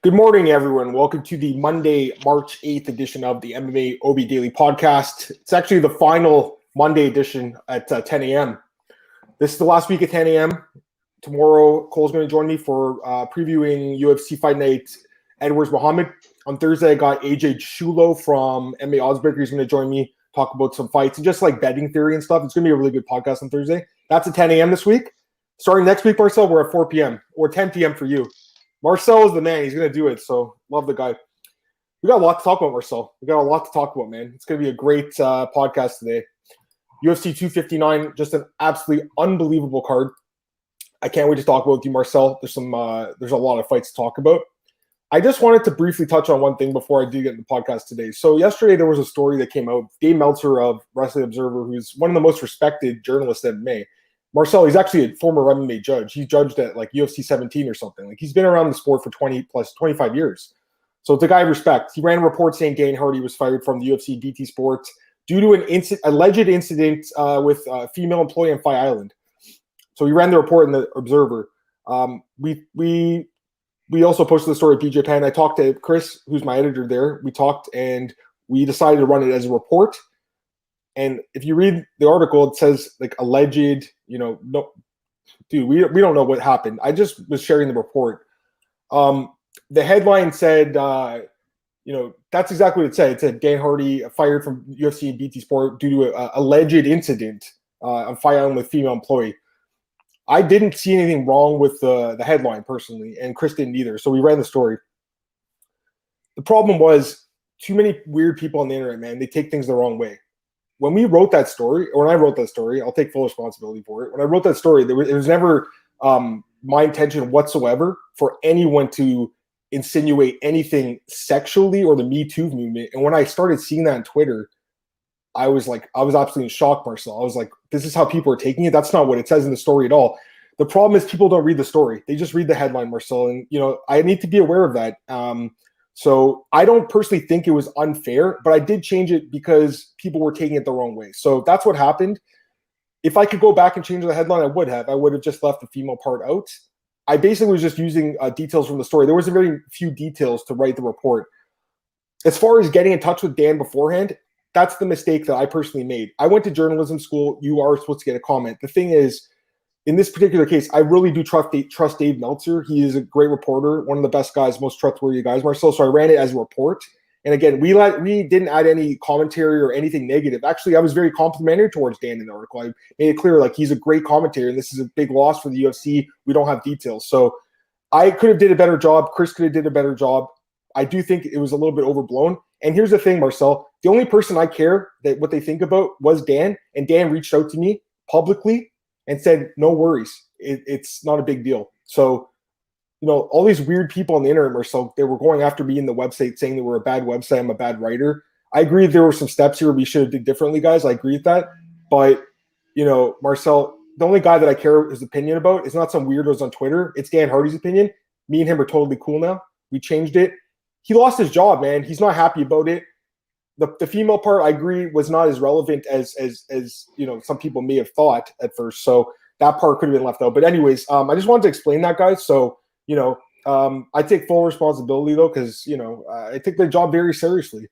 Good morning, everyone. Welcome to the Monday, March 8th edition of the MMAOB Daily Podcast. It's actually the final Monday edition at 10 a.m. This is the last week at 10 a.m. Tomorrow, Cole's going to join me for previewing UFC Fight Night Edwards Muhammad. On Thursday, I got AJ Shulo from MMA Oddsbreaker. He's going to join me, talk about some fights and just like betting theory and stuff. It's going to be a really good podcast on Thursday. That's at 10 a.m. this week. Starting next week, Marcel, we're at 4 p.m. or 10 p.m. for you. Marcel is the man. He's going to do it. So love the guy. We got a lot to talk about, Marcel. We got a lot to talk about, man. It's going to be a great podcast today. UFC 259, just an absolutely unbelievable card. I can't wait to talk about with you, Marcel. There's a lot of fights to talk about. I just wanted to briefly touch on one thing before I do get in the podcast today. So yesterday there was a story that came out. Dave Meltzer of Wrestling Observer, who's one of the most respected journalists at MMA. Marcel, he's actually a former MMA judge. He judged at like UFC 17 or something. Like he's been around the sport for 25 years. So it's a guy of respect. He ran a report saying Dan Hardy was fired from the UFC and BT Sport due to an alleged incident with a female employee on Fight Island. So he ran the report in the Observer. We also posted the story at BJ Penn. I talked to Chris, who's my editor there. We talked and we decided to run it as a report. And if you read the article, it says like alleged, no, dude, we don't know what happened. I just was sharing the report. The headline said, that's exactly what it said. It said Dan Hardy fired from UFC and BT Sport due to an alleged incident on Fight Island with female employee. I didn't see anything wrong with the headline personally, and Chris didn't either. So we ran the story. The problem was too many weird people on the internet, man. They take things the wrong way. When I wrote that story, I'll take full responsibility for it. When I wrote that story, it was never my intention whatsoever for anyone to insinuate anything sexually or the Me Too movement. And when I started seeing that on Twitter, I was absolutely in shock, Marcel. I was like, this is how people are taking it. That's not what it says in the story at all. The problem is people don't read the story. They just read the headline, Marcel. And, I need to be aware of that. So I don't personally think it was unfair, but I did change it because people were taking it the wrong way. So that's what happened. If I could go back and change the headline, I would have. I would have just left the female part out. I basically was just using details from the story. There was a very few details to write the report. As far as getting in touch with Dan beforehand, that's the mistake that I personally made. I went to journalism school. You are supposed to get a comment. The thing is, in this particular case, I really do trust Dave Meltzer. He is a great reporter, one of the best guys, most trustworthy guys, Marcel. So I ran it as a report. And again, we didn't add any commentary or anything negative. Actually, I was very complimentary towards Dan in the article. I made it clear, like, he's a great commentator, and this is a big loss for the UFC. We don't have details. So I could have did a better job. Chris could have did a better job. I do think it was a little bit overblown. And here's the thing, Marcel. The only person I care that what they think about was Dan, and Dan reached out to me publicly and said, no worries, it's not a big deal. So, all these weird people on the internet, Marcel, they were going after me in the website saying they were a bad website, I'm a bad writer. I agree there were some steps here we should have did differently, guys. I agree with that. But, Marcel, the only guy that I care his opinion about is not some weirdos on Twitter. It's Dan Hardy's opinion. Me and him are totally cool now. We changed it. He lost his job, man. He's not happy about it. The female part, I agree, was not as relevant as some people may have thought at first. So that part could have been left out. But anyways, I just wanted to explain that, guys. So I take full responsibility though, because I take the job very seriously.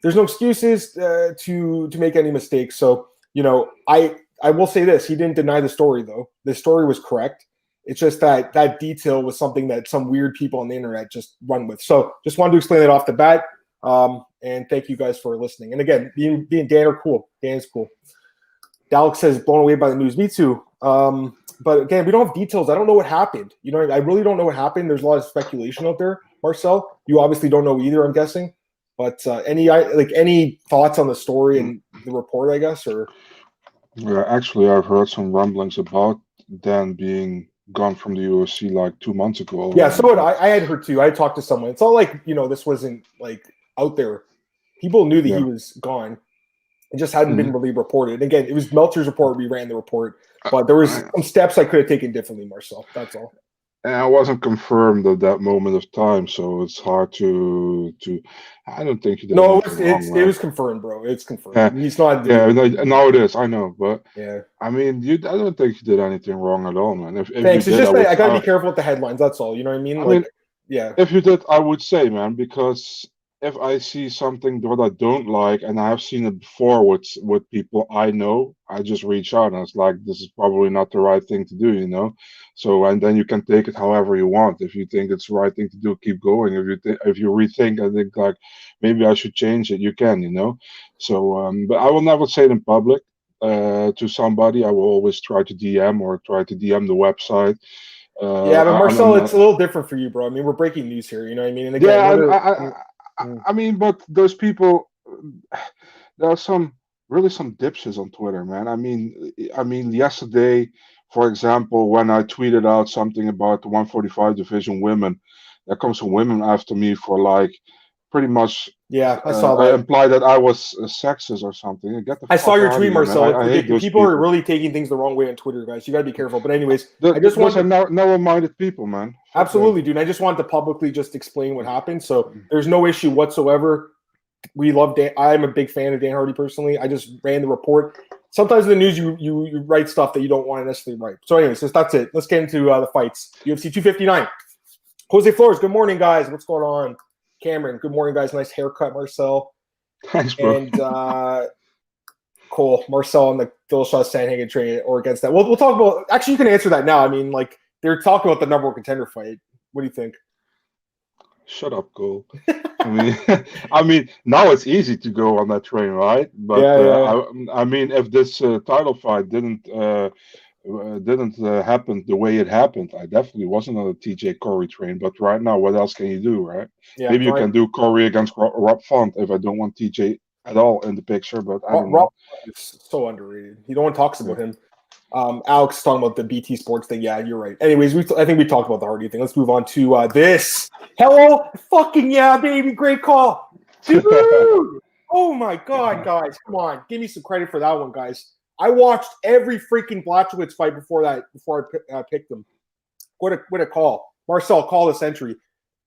There's no excuses to make any mistakes. So I will say this: he didn't deny the story though. The story was correct. It's just that detail was something that some weird people on the internet just run with. So just wanted to explain that off the bat. And thank you guys for listening. And again, being Dan are cool. Dan's cool. Dalek says, blown away by the news. Me too. But again, we don't have details. I don't know what happened. I really don't know what happened. There's a lot of speculation out there. Marcel, you obviously don't know either, I'm guessing. But any thoughts on the story and the report, I guess? Or actually, I've heard some rumblings about Dan being gone from the UFC like 2 months ago. Yeah, so I had heard too. I talked to someone. It's all like, this wasn't like out there. People knew that he was gone. It just hadn't been really reported. Again, it was Meltzer's report. We ran the report. But there was some steps I could have taken differently, Marcel. That's all. And I wasn't confirmed at that moment of time, so it's hard to. I don't think he did. No, it was confirmed, bro. It's confirmed. Yeah. He's not. Yeah, no, it is. I know, but yeah. I mean, I don't think he did anything wrong at all, man. Thanks. It's just I got to be careful with the headlines. That's all. You know what I mean? Yeah. If you did, I would say, man, because if I see something that I don't like, and I have seen it before with people I know, I just reach out and it's like, this is probably not the right thing to do, you know. So, and then you can take it however you want. If you think it's the right thing to do, keep going. If you rethink, I think like maybe I should change it, you can, you know. So, but I will never say it in public to somebody. I will always try to DM or try to DM the website. Yeah, but I'm Marcel, it's a not. little different for you, bro. I mean, we're breaking news here. You know what I mean? And again, Yeah, whether I mean, but those people, there are really some dipshits on Twitter, man. I mean, yesterday, for example, when I tweeted out something about the 145 division women, there comes some women after me for like pretty much yeah, I saw that. imply that I was sexist or something. Get the I saw fuck your out tweet, of here, man. Marcel. It's I hate ridiculous. those People are people. really taking things the wrong way on Twitter, guys. You got to be careful. But anyways, I just Those are wanted narrow-minded people, man. Fuck absolutely, dude. I just wanted to publicly just explain what happened. So there's no issue whatsoever. We love Dan. I'm a big fan of Dan Hardy personally. I just ran the report. Sometimes in the news you write stuff that you don't want to necessarily write. So anyways, that's it. Let's get into the fights. UFC 259. Jose Flores, good morning, guys. What's going on? Cameron, good morning, guys. Nice haircut, Marcel. Thanks, bro. And Cole, Marcel on the Dillashaw Sandhagen train or against that. We'll talk about. Actually, you can answer that now. I mean, like they're talking about the number one contender fight. What do you think? Shut up, Cole. I mean, now it's easy to go on that train, right? But yeah. I mean, if this title fight didn't happen the way it happened, I definitely wasn't on a TJ Corey train. But right now, what else can you do, right? Yeah, maybe you can do Corey against Rob Font if I don't want TJ at all in the picture. But I don't know. Rob is so underrated. No one talks about him. Alex is talking about the BT Sports thing. Yeah, you're right. Anyways, I think we talked about the Hardy thing. Let's move on to this. Hello, fucking yeah, baby, great call, dude. Oh my god, guys, come on, give me some credit for that one, guys. I watched every freaking Blachowicz fight before I picked them. What a call, Marcel, call the century.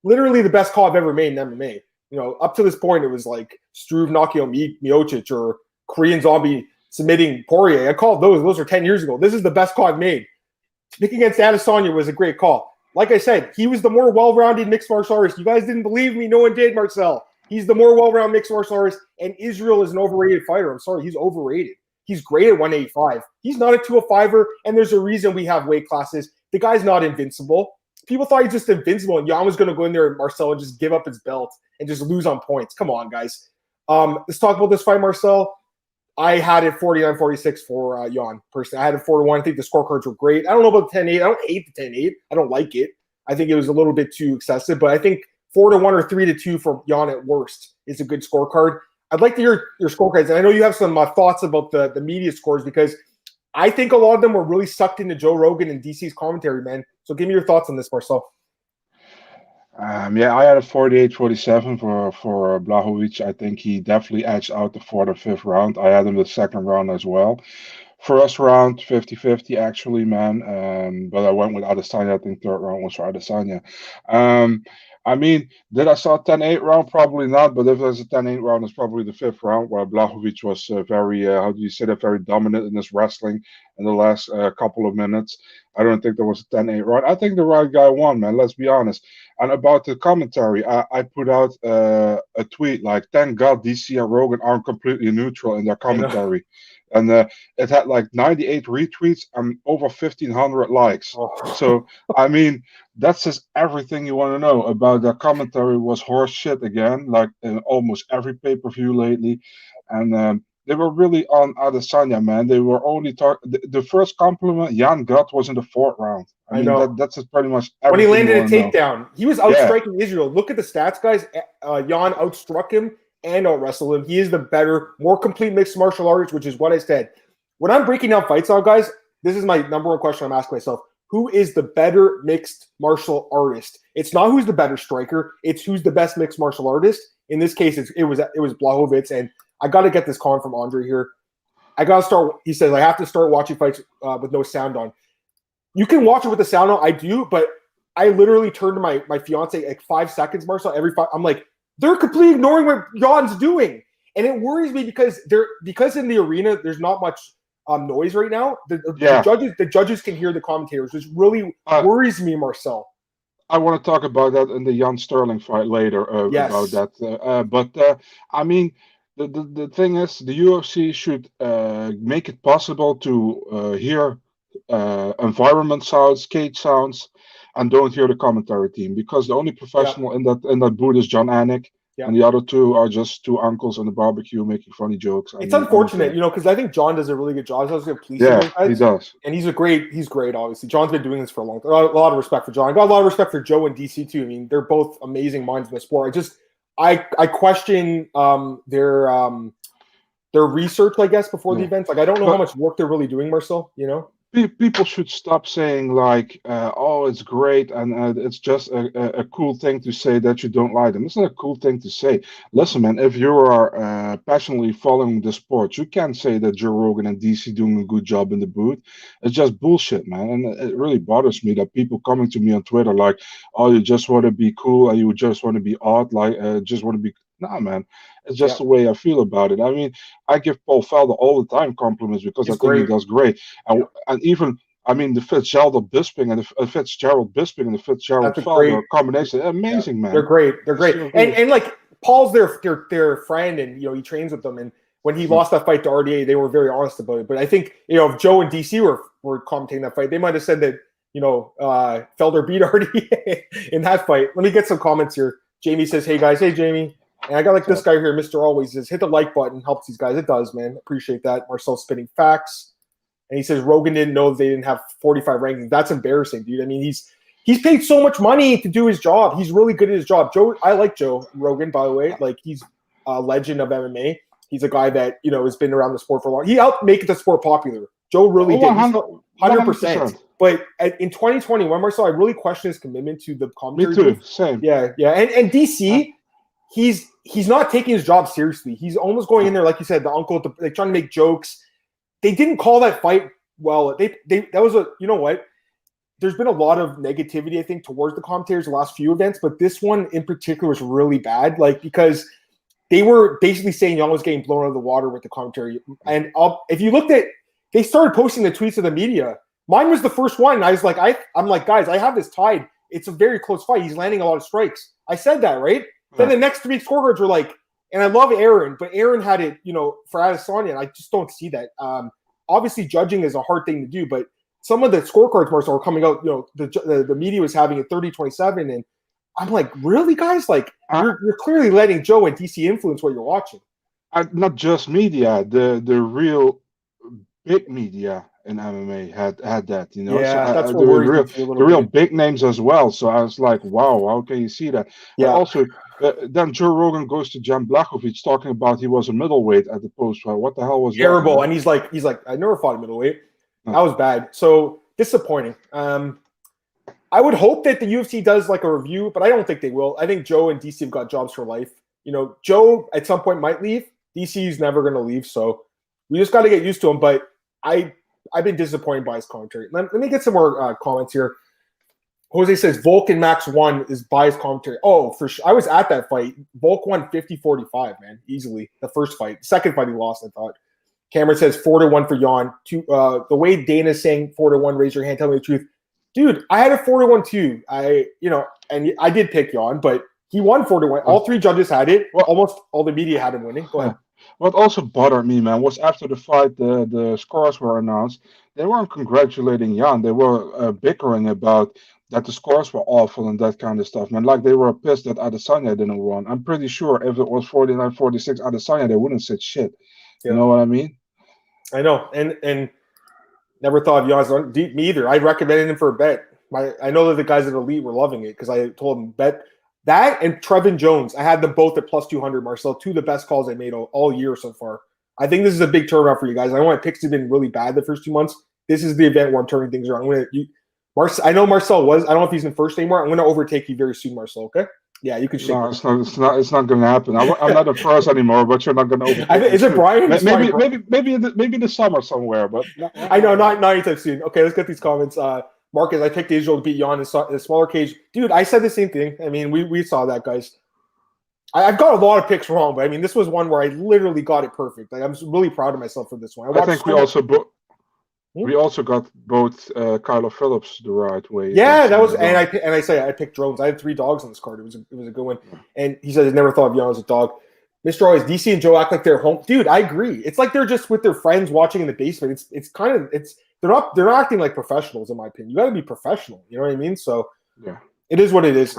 Literally the best call I've ever made in MMA. You know, up to this point, it was like Struve knocking out Miocic or Korean Zombie submitting Poirier. I called those. Those are 10 years ago. This is the best call I've made. Picking against Adesanya was a great call. Like I said, he was the more well-rounded mixed martial artist. You guys didn't believe me. No one did, Marcel. He's the more well-rounded mixed martial artist, and Israel is an overrated fighter. I'm sorry, he's overrated. He's great at 185. He's not a 205er, and there's a reason we have weight classes. The guy's not invincible. People thought he's just invincible, and Jan was going to go in there and Marcel and just give up his belt and just lose on points. Come on, guys. Let's talk about this fight, Marcel. I had it 49-46 for Jan, personally. I had it 4-1. I think the scorecards were great. I don't know about the 10-8. I don't hate the 10-8. I don't like it. I think it was a little bit too excessive, but I think 4-1 or 3-2 for Jan at worst is a good scorecard. I'd like to hear your scorecards, and I know you have some thoughts about the media scores because I think a lot of them were really sucked into Joe Rogan and DC's commentary, man. So give me your thoughts on this, Marcel. Yeah, I had a 48-47 for Blachowicz. I think he definitely edged out the fourth or fifth round. I had him the second round as well. First round, 50-50 actually, man. But I went with Adesanya. I think third round was for Adesanya. I mean, did I saw a 10-8 round? Probably not. But if there's a 10-8 round, it's probably the fifth round where Blachowicz was very, how do you say that, very dominant in his wrestling in the last couple of minutes. I don't think there was a 10-8 round. I think the right guy won, man. Let's be honest. And about the commentary, I put out a tweet like, thank God DC and Rogan aren't completely neutral in their commentary. And it had like 98 retweets and over 1,500 likes. Oh. So, I mean, that's just everything you want to know about their commentary was horse shit again, like in almost every pay-per-view lately. And they were really on Adesanya, man. They were only talking. The first compliment Jan got was in the fourth round. I mean, that's just pretty much everything. When he landed a takedown, he was outstriking Israel. Look at the stats, guys. Jan outstruck him and out-wrestled him. He is the better, more complete mixed martial artist, which is what I said. When I'm breaking down fights now, guys, this is my number one question I'm asking myself. Who is the better mixed martial artist? It's not who's the better striker. It's who's the best mixed martial artist. In this case, it was Blachowicz, and I got to get this comment from Andre here. I got to start. He says I have to start watching fights with no sound on. You can watch it with the sound on. I do, but I literally turn to my fiance like 5 seconds, Marcel. Every fight, I'm like, they're completely ignoring what Jan's doing, and it worries me because in the arena there's not much noise right now. The judges can hear the commentators, which really worries me, Marcel. I want to talk about that in the Jan Sterling fight later. About Yes. that, but I mean, the thing is, the UFC should make it possible to hear environment sounds, cage sounds, and don't hear the commentary team, because the only Yeah. professional in that booth is John Anik, Yeah. and the other two are just two uncles on the barbecue making funny jokes. It's unfortunate, because I think John does a really good job. He's Yeah, he does. And he's great, obviously. John's been doing this for a long time. A lot of respect for John. I got a lot of respect for Joe and DC too. I mean, they're both amazing minds in the sport. I question their research, I guess, before the events. Like, I don't know how much work they're really doing, Marcel, People should stop saying like, "Oh, it's great," and it's just a cool thing to say that you don't like them. It's not a cool thing to say. Listen, man, if you are passionately following the sport, you can't say that Joe Rogan and DC doing a good job in the booth. It's just bullshit, man, and it really bothers me that people coming to me on Twitter like, "Oh, you just want to be cool and you just want to be odd, like just want to be." Nah, man, it's just the way I feel about it. I mean, I give Paul Felder all the time compliments because I think he does great. And even, I mean, the Fitzgerald Bisping and the Fitzgerald Felder combination, amazing, man. They're great. And like, Paul's their friend, and he trains with them. And when he lost that fight to RDA, they were very honest about it. But I think if Joe and DC were commentating that fight, they might have said that Felder beat RDA in that fight. Let me get some comments here. Jamie says, "Hey guys, hey Jamie." And I got like this guy here, Mr. Always says, "Hit the like button, helps these guys." It does, man. Appreciate that. Marcel spitting facts. And he says Rogan didn't know they didn't have 45 rankings. That's embarrassing, dude. I mean, he's paid so much money to do his job. He's really good at his job. I like Joe Rogan, by the way. Like, he's a legend of MMA. He's a guy that, has been around the sport for a long. He helped make the sport popular. Joe really did. 100%. But in 2021, Marcel, I really question his commitment to the commentary. Me too. Same. Yeah. And DC, he's not taking his job seriously. He's almost going in there, like you said, the uncle, trying to make jokes. They didn't call that fight well. That was what? There's been a lot of negativity, I think, towards the commentators the last few events, but this one in particular was really bad. Like, because they were basically saying Young was getting blown out of the water with the commentary. And if you looked at, they started posting the tweets of the media. Mine was the first one. I was like, I'm like, guys, I have this tied. It's a very close fight. He's landing a lot of strikes. I said that, right? Then the next 3 scorecards were like, and I love Aaron, but Aaron had it, for Adesanya, and I just don't see that. Obviously, judging is a hard thing to do, but some of the scorecards, Marcel, were coming out. The media was having it 30-27, and I'm like, really, guys? Like, you're clearly letting Joe and DC influence what you're watching. Not just media, the real big media in MMA had that, Yeah, so that's what the real big names as well. So I was like, wow, how can you see that? Yeah. And also, then Joe Rogan goes to Jan Blachowicz talking about he was a middleweight at the post fight. What the hell was terrible? That, and he's like, I never fought a middleweight. That was bad. So disappointing. I would hope that the UFC does like a review, but I don't think they will. I think Joe and DC have got jobs for life. Joe at some point might leave. DC is never going to leave, so we just got to get used to him. But I've been disappointed by his commentary. Let me get some more comments here. Jose says Volk and Max won is by his commentary. Oh, for sure. I was at that fight. Volk won 50-45, man, easily. The first fight. The second fight he lost, I thought. Cameron says 4-1 for Jan. The way Dana's saying 4-1, raise your hand, tell me the truth. Dude, I had a 4-1 too. And I did pick Jan, but he won 4-1. All 3 judges had it. Well, almost all the media had him winning. Go ahead. What also bothered me, man, was after the fight, the scores were announced. They weren't congratulating Jan. They were bickering about that the scores were awful and that kind of stuff, man. Like, they were pissed that Adesanya didn't win. I'm pretty sure if it was 49-46 Adesanya, they wouldn't say shit. Yeah. You know what I mean? I know. And never thought of Jan's deep, me either. I recommended him for a bet. I know that the guys at Elite were loving it because I told them bet that and Trevin Jones. I had them both at plus 200, Marcel. 2 of the best calls I made all year so far. I think this is a big turnaround for you guys. I know my picks have been really bad the first 2 months. This is the event where I'm turning things around. I know Marcel was. I don't know if he's in first anymore. I'm going to overtake you very soon, Marcel. Okay? Yeah, you can shake. No, it's not going to happen. I'm not in first anymore, but you're not going to overtake. Is it Brian? Maybe in the summer somewhere, but I know not anytime soon. Okay, let's get these comments. Marcus, I picked Israel to beat Jan in a smaller cage. Dude, I said the same thing. I mean, we saw that, guys. I've got a lot of picks wrong, but I mean, this was one where I literally got it perfect. Like, I'm really proud of myself for this one. I think we also We also got both Kyler Phillips the right way. Yeah, that was, and I picked drones. I had 3 dogs on this card. It was a good one. And he said he never thought of Jan as a dog. Mr. Always, DC and Joe act like they're home. Dude, I agree. It's like they're just with their friends watching in the basement. They're not acting like professionals, in my opinion. You got to be professional. You know what I mean? So yeah. It is what it is.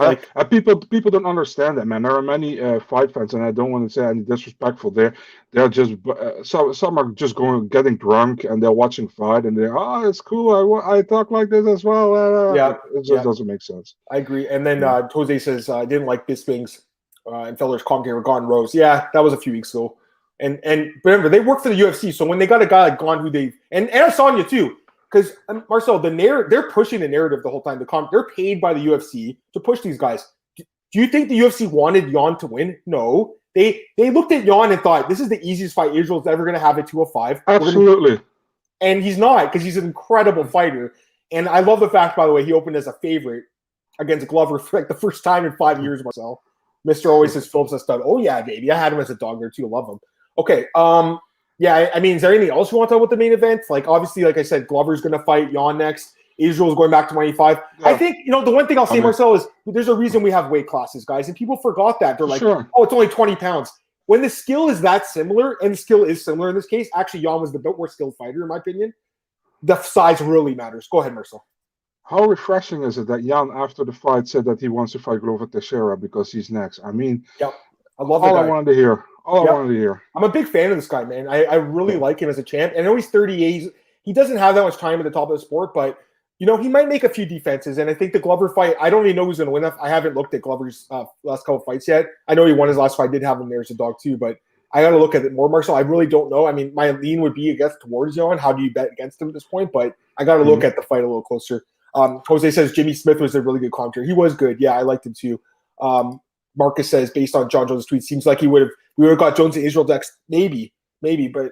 People don't understand that, man. There are many fight fans, and I don't want to say any disrespectful. They're just some are just getting drunk, and they're watching fight, and they're it's cool. I talk like this as well. It just doesn't make sense. I agree. And then Jose says I didn't like Bisping's and Feller's commentator Gone Rose. Yeah, that was a few weeks ago. And remember, they work for the UFC, so when they got a guy like Gone who they and Adesanya too. Because Marcel, they're pushing the narrative the whole time. They're paid by the UFC to push these guys. Do you think the UFC wanted Jan to win? No. They looked at Jan and thought, this is the easiest fight Israel's ever going to have at 205. Absolutely. And he's not, because he's an incredible fighter. And I love the fact, by the way, he opened as a favorite against Glover for like the first time in 5 years, Marcel. Mr. Always says Phillips has done. Oh, yeah, baby. I had him as a dog there, too. I love him. Okay. Yeah, I mean, is there anything else you want to talk about the main event? Like, obviously, like I said, Glover's going to fight Jan next. Israel's going back to 95. Yeah. I think, the one thing I'll say, Marcel, is there's a reason we have weight classes, guys, and people forgot that. They're like, oh, it's only 20 pounds. When the skill is that similar, and the skill is similar in this case, actually, Jan was the bit more skilled fighter, in my opinion. The size really matters. Go ahead, Marcel. How refreshing is it that Jan, after the fight, said that he wants to fight Glover Teixeira because he's next? I mean, yep. I love that all guy. I wanted to hear. I wanted to hear. I'm a big fan of this guy, man. I really like him as a champ. And I know he's 38. He doesn't have that much time at the top of the sport, but, he might make a few defenses. And I think the Glover fight, I don't even know who's going to win that. I haven't looked at Glover's last couple fights yet. I know he won his last fight. I did have him there as a dog too, but I got to look at it more, Marcel. I really don't know. I mean, my lean would be, I guess, towards Jan. How do you bet against him at this point? But I got to look at the fight a little closer. Jose says Jimmy Smith was a really good commentator. He was good. Yeah, I liked him too. Marcus says, based on John Jones' tweet, seems like we would have got Jones and Israel next. Maybe, but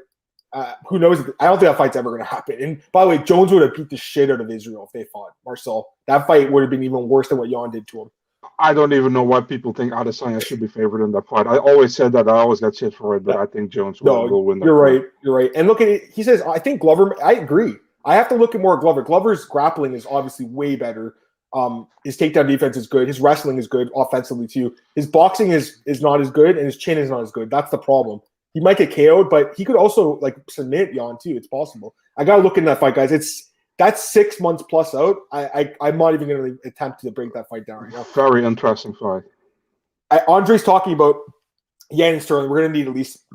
who knows? I don't think that fight's ever going to happen. And by the way, Jones would have beat the shit out of Israel if they fought. Marcel, that fight would have been even worse than what Jan did to him. I don't even know why people think Adesanya should be favored in that fight. I always said that. I always got shit for it, but I think Jones will win that fight. You're right. And look at it. He says, I think Glover, I agree. I have to look at more at Glover. Glover's grappling is obviously way better. His takedown defense is good. His wrestling is good offensively too. His boxing is not as good, and his chin is not as good. That's the problem. He might get KO'd, but he could also submit Jan too. It's possible. I gotta look in that fight, guys. That's 6 months plus out. I'm not even going to attempt to break that fight down right now. Very interesting fight. Andre's talking about Jan and Sterling. We're going to need at least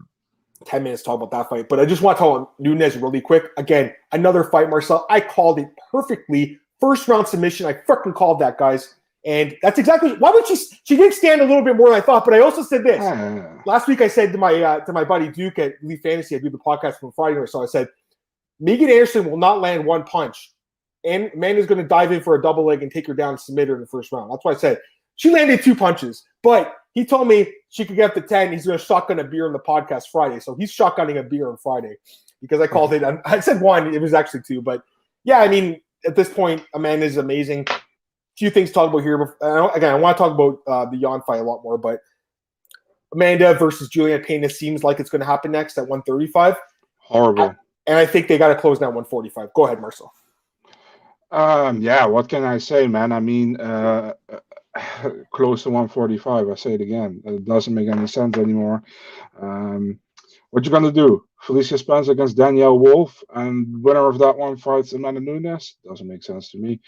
10 minutes to talk about that fight. But I just want to talk about Nunes really quick. Again, another fight, Marcel. I called it perfectly. First round submission. I freaking called that, guys. And that's exactly why would she did stand a little bit more than I thought. But I also said this. Last week I said to my buddy Duke at Elite Fantasy, I do the podcast from Friday night, so I said, Megan Anderson will not land one punch. And Amanda's going to dive in for a double leg and take her down and submit her in the first round. That's why I said she landed 2 punches. But he told me she could get up to 10. He's going to shotgun a beer on the podcast Friday. So he's shotgunning a beer on Friday because I called it. I said 1. It was actually 2. But, yeah, I mean, at this point, Amanda's amazing. A few things to talk about here. Again, I want to talk about the Jan fight a lot more. But Amanda versus Julianne Pena seems like it's going to happen next at 135. Horrible. And I think they got to close now 145. Go ahead, Marcel. Yeah, what can I say, man? I mean, close to 145. I say it again. It doesn't make any sense anymore. What you gonna do? Felicia Spence against Danielle Wolf, and winner of that one fights Amanda Nunes? Doesn't make sense to me.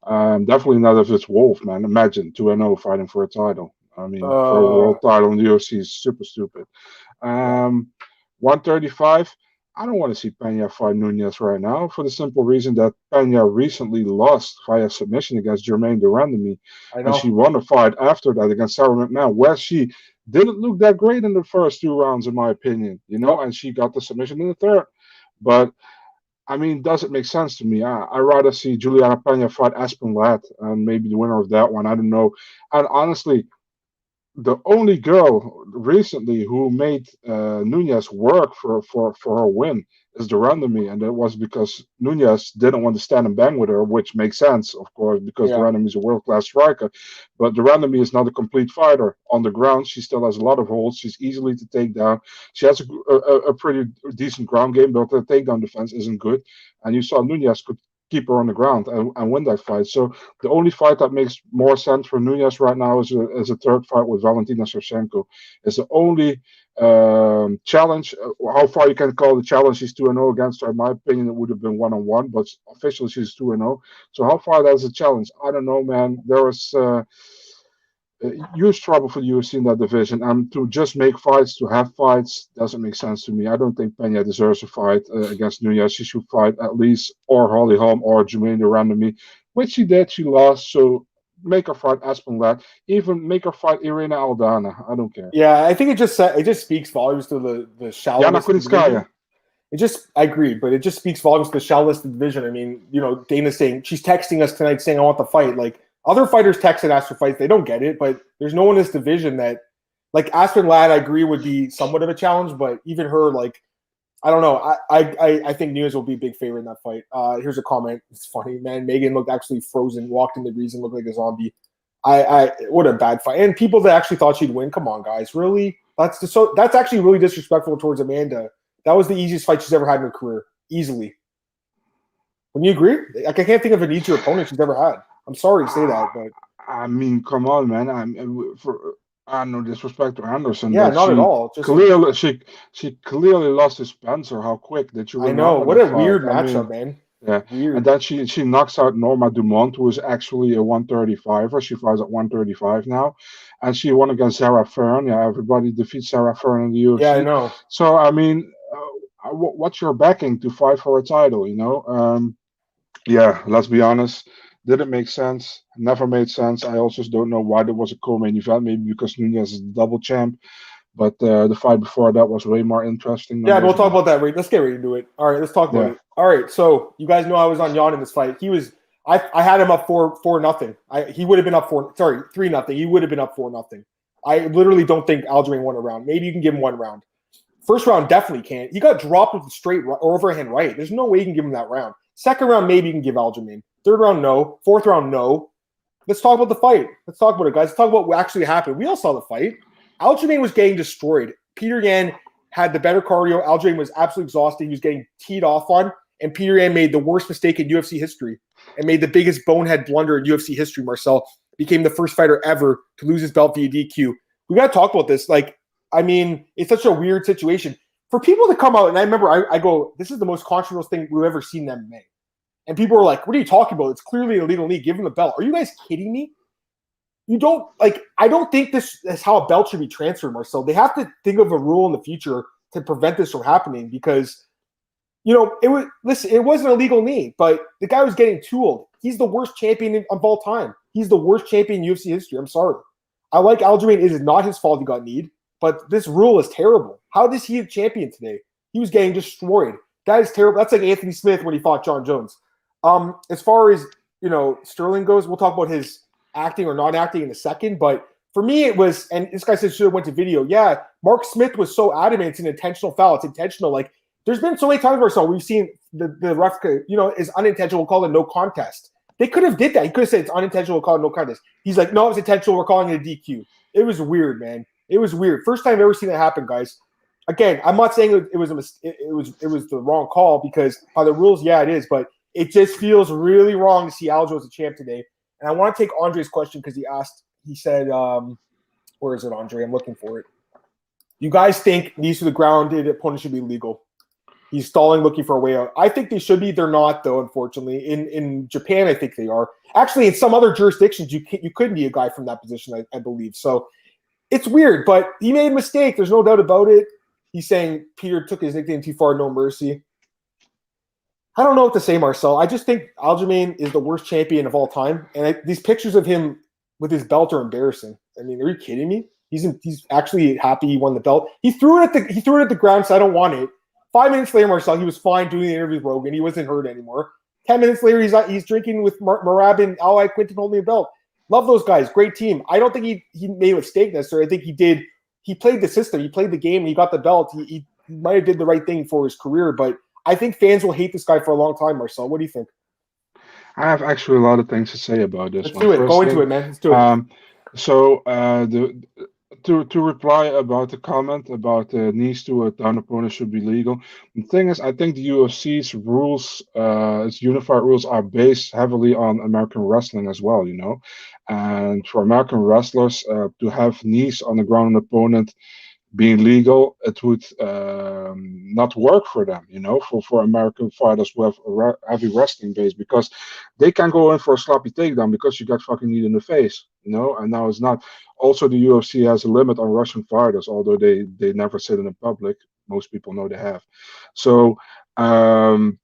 Definitely not if it's Wolf, man. Imagine 2-0 fighting for a title. I mean, for a world title in the UFC is super stupid. 135. I don't want to see Pena fight Nunes right now for the simple reason that Pena recently lost via submission against Jermaine Durandamy. And she won the fight after that against Sarah McMahon, where she didn't look that great in the first 2 rounds, in my opinion, and she got the submission in the third. But, I mean, does it make sense to me? I'd rather see Juliana Pena fight Aspen Ladd and maybe the winner of that one. I don't know. And honestly, the only girl recently who made Nunes work for her win is the Randomie, and that was because Nunes didn't want to stand and bang with her, which makes sense, of course, because the Yeah. Randomie is a world class striker. But the Randomie is not a complete fighter. On the ground, she still has a lot of holds. She's easily to take down. She has a pretty decent ground game, but the takedown defense isn't good. And you saw Nunes could keep her on the ground and win that fight. So the only fight that makes more sense for Nunes right now is a third fight with Valentina Shevchenko. It's the only challenge. How far you can call the challenge? She's 2-0 against her. In my opinion, it would have been 1-on-1, but officially she's 2-0. So how far that is a challenge? I don't know, man. There was huge trouble for the UFC in that division, and to just make fights to have fights doesn't make sense to me. I don't think Pena deserves a fight against Nunes. She should fight at least or Holly Holm or Jermaine Randomie, which she did. She lost, so make her fight Aspen Ladd. Even make her fight Irina Aldana. I don't care. Yeah, I think it just speaks volumes to the Yana shallowness of the division. Kunitskaya. I agree, but it just speaks volumes to the shallowness of the division. I mean, Dana's saying she's texting us tonight saying I want the fight. Like other fighters text and ask for fights, they don't get it, but there's no one in this division that like Aspen Ladd, I agree, would be somewhat of a challenge, but even her, like, I don't know. I think Nunes will be a big favorite in that fight. Here's a comment. It's funny, man. Megan looked actually frozen, walked in the breeze and looked like a zombie. What a bad fight. And people that actually thought she'd win, come on, guys. Really? That's actually really disrespectful towards Amanda. That was the easiest fight she's ever had in her career. Easily. Wouldn't you agree? Like, I can't think of an easier opponent she's ever had. I'm sorry to say that, but I mean, come on, man. I no disrespect to Anderson. yeah, but not at all. Just clearly, she clearly lost to Spencer. How quick did you? I know. What a weird matchup, man. Yeah, weird. And then she knocks out Norma Dumont, who is actually a 135er. She fights at 135 now, and she won against Sarah Fern. Yeah, everybody defeats Sarah Fern in the UFC. Yeah, I know. So I mean, what's your backing to fight for a title? Yeah, let's be honest. Didn't make sense. Never made sense. I also don't know why there was a co-main event. Maybe because Nunes is the double champ. But the fight before that was way more interesting. Yeah, we'll talk about that. Let's get ready to do it. All right, let's talk about it. All right, so you guys know I was on Jan in this fight. I had him up 4-0. He would have been up 3-0. He would have been up 4-0. I literally don't think Aljamain won a round. Maybe you can give him one round. First round definitely can't. He got dropped with a straight overhand right. There's no way you can give him that round. Second round, maybe you can give Aljamain. Third round, no. Fourth round, no. Let's talk about the fight. Let's talk about it, guys. Let's talk about what actually happened. We all saw the fight. Aljamain was getting destroyed. Petr Yan had the better cardio. Aljamain was absolutely exhausted. He was getting teed off on, and Petr Yan made the worst mistake in UFC history and made the biggest bonehead blunder in UFC history. Marcel became the first fighter ever to lose his belt via DQ. We got to talk about this. Like, I mean, it's such a weird situation. For people to come out, and I remember I go, this is the most controversial thing we've ever seen in MMA. And people were like, what are you talking about? It's clearly an illegal knee. Give him the belt. Are you guys kidding me? You don't I don't think this is how a belt should be transferred, Marcel. They have to think of a rule in the future to prevent this from happening because, it was an illegal knee, but the guy was getting tooled. He's the worst champion of all time. He's the worst champion in UFC history. I'm sorry. I like Aljamain. It is not his fault he got kneed, but this rule is terrible. How is he a champion today? He was getting destroyed. That is terrible. That's like Anthony Smith when he fought John Jones. As far as, Sterling goes, we'll talk about his acting or not acting in a second. But for me, it was, and this guy said should have went to video. Yeah, Mark Smith was so adamant it's an intentional foul. It's intentional. Like, there's been so many times where we've seen the ref, is unintentional. We'll call it no contest. They could have did that. He could have said it's unintentional. We'll call it no contest. He's like, no, it's intentional. We're calling it a DQ. It was weird, man. It was weird. First time I've ever seen that happen, guys. Again, I'm not saying it was the wrong call because by the rules, yeah, it is. But it just feels really wrong to see Aljo as a champ today. And I want to take Andre's question because he said, where is it, Andre? I'm looking for it. You guys think knees to the grounded opponent should be legal? He's stalling, looking for a way out. I think they should be. They're not, though, unfortunately. In Japan, I think they are. Actually, in some other jurisdictions, you couldn't be a guy from that position, I believe. So it's weird, but he made a mistake. There's no doubt about it. He's saying Peter took his nickname too far, no mercy. I don't know what to say, Marcel. I just think Aljamain is the worst champion of all time. And these pictures of him with his belt are embarrassing. I mean, are you kidding me? He's actually happy he won the belt. He threw it at the ground, so I don't want it. 5 minutes later, Marcel, he was fine doing the interview with Rogan. He wasn't hurt anymore. 10 minutes later, he's drinking with Marab and Ally Quinton holding the belt. Love those guys. Great team. I don't think he made a mistake necessarily. I think he played the system. He played the game. And he got the belt. He might have did the right thing for his career, but I think fans will hate this guy for a long time, Marcel. What do you think? I have actually a lot of things to say about this Let's one. do it. First Go into thing, it, man. Let's do it. So to reply about the comment about knees to a down opponent should be legal. The thing is, I think the UFC's rules, its unified rules, are based heavily on American wrestling as well. And for American wrestlers to have knees on the ground on opponent being legal, it would not work for them, for American fighters who have a heavy wrestling base, because they can go in for a sloppy takedown because you got fucking kneed in the face, and now it's not. Also, the UFC has a limit on Russian fighters, although they never said it in public. Most people know they have. So the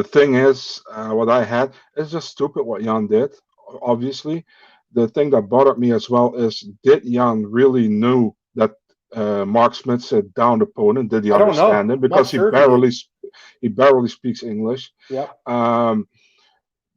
thing is, what I had is just stupid what Jan did, obviously. The thing that bothered me as well is, did Jan really knew that Mark Smith said down opponent? Did he understand it? Because he barely speaks English. Yeah.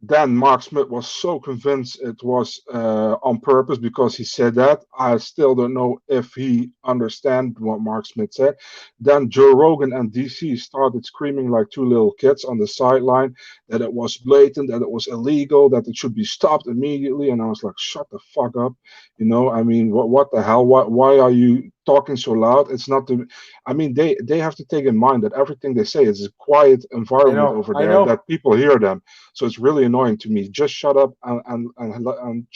Then Mark Smith was so convinced it was on purpose because he said that. I still don't know if he understand what Mark Smith said. Then Joe Rogan and DC started screaming like two little kids on the sideline that it was blatant, that it was illegal, that it should be stopped immediately. And I was like, shut the fuck up. I mean, what the hell? Why are you talking so loud? It's not they have to take in mind that everything they say is a quiet environment over there, that people hear them. So it's really annoying to me. Just shut up and